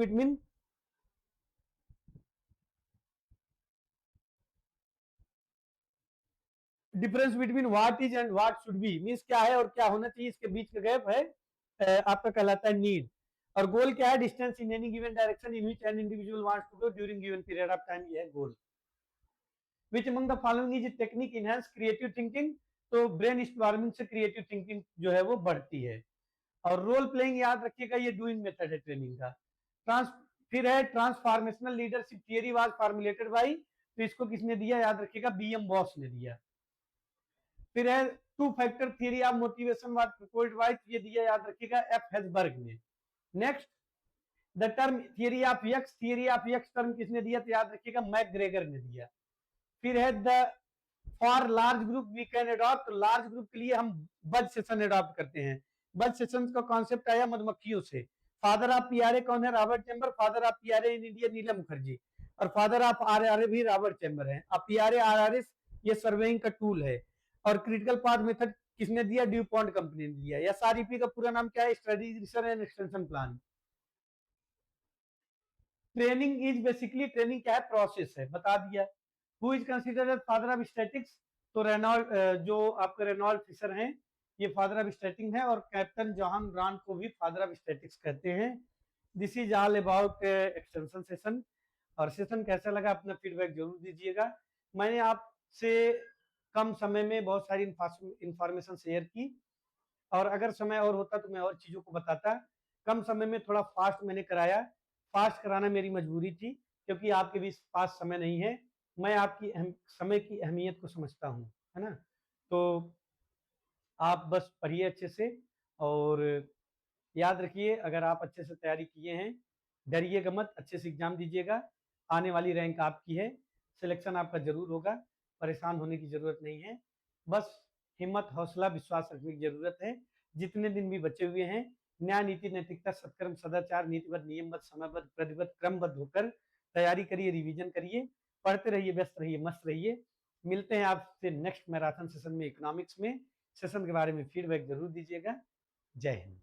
between what is and what should be, means क्या है और क्या होना चाहिए, इसके बीच का गैप है आपका कहलाता है नीड। और गोल क्या है? Distance in any given direction in which an individual wants to go during given period of time, ये है goal. Which among the following is technique enhance creative thinking, तो ब्रेन स्टॉर्मिंग से creative thinking जो है वो बढ़ती है। और रोल प्लेइंग याद रखिएगा, ये डूइंग मेथड है ट्रेनिंग का। ट्रांस फिर है transformational leadership theory was formulated bye, तो इसको किसने दिया? याद रखिएगा BM बॉस ने दिया। फिर है two factor theory of motivation was proposed by, ये दिया याद रखिएगा F हेजबर्ग ने। Next, the term theory of x, theory of x term किसने दिया? तो याद रखिएगा मैकग्रेगर ने दिया। फिर है the for large group we can adopt, large group के लिए हम बज सेशन अडॉप्ट करते हैं। बज सेशन का कॉन्सेप्ट आया मधुमक्खियों से। फादर ऑफ पीआरए कौन है? Robert Chamber. Father of PRA in India Neelam Mukherjee. और फादर ऑफ आरआरए भी रॉबर्ट चैम्बर है। अब पीआरए आरआरए ये सर्वेइंग का टूल है। और क्रिटिकल पाथ मेथड किसने दिया? ड्यूपॉन्ट कंपनी ने दिया। एसआरईपी का पूरा नाम क्या है? Study research and extension plan. Training is basically, training क्या है? प्रोसेस है, बता दिया। Who is considered as father of statics, तो रेनॉल्ड जो आपके रेनॉल्ड फिशर हैं ये फादर ऑफ स्टैटिंग है। और कैप्टन जॉन ब्रांड को भी फादर ऑफ स्टैटिक्स कहते हैं। This is all about extension session. और सेशन कैसा लगा अपना फीडबैक जरूर दीजिएगा। मैंने आपसे कम समय में बहुत सारी इंफॉर्मेशन शेयर की, और अगर समय और होता तो मैं और चीजों को बताता। कम समय में थोड़ा फास्ट मैंने कराया, फास्ट कराना मेरी मजबूरी थी क्योंकि आपके बीच पास समय नहीं है। मैं आपकी समय की अहमियत को समझता हूँ, है ना? तो आप बस पढ़िए अच्छे से, और याद रखिए अगर आप अच्छे से तैयारी किए हैं, डरिएगा मत, अच्छे से एग्जाम दीजिएगा, आने वाली रैंक आपकी है, सिलेक्शन आपका जरूर होगा, परेशान होने की जरूरत नहीं है, बस हिम्मत, हौसला, विश्वास रखने की जरूरत है। जितने दिन भी बचे हुए हैं, न्याय, नीति, नैतिकता, सत्कर्म, सदाचार, नीतिबद्ध, नियमबद्ध, समयबद्ध, प्रतिबद्ध, क्रमबद्ध होकर तैयारी करिए, रिवीजन करिए, पढ़ते रहिए, व्यस्त रहिए, मस्त रहिए। मिलते हैं आपसे नेक्स्ट मैराथन सेशन में, इकोनॉमिक्स में। सेशन के बारे में फीडबैक जरूर दीजिएगा। जय हिंद।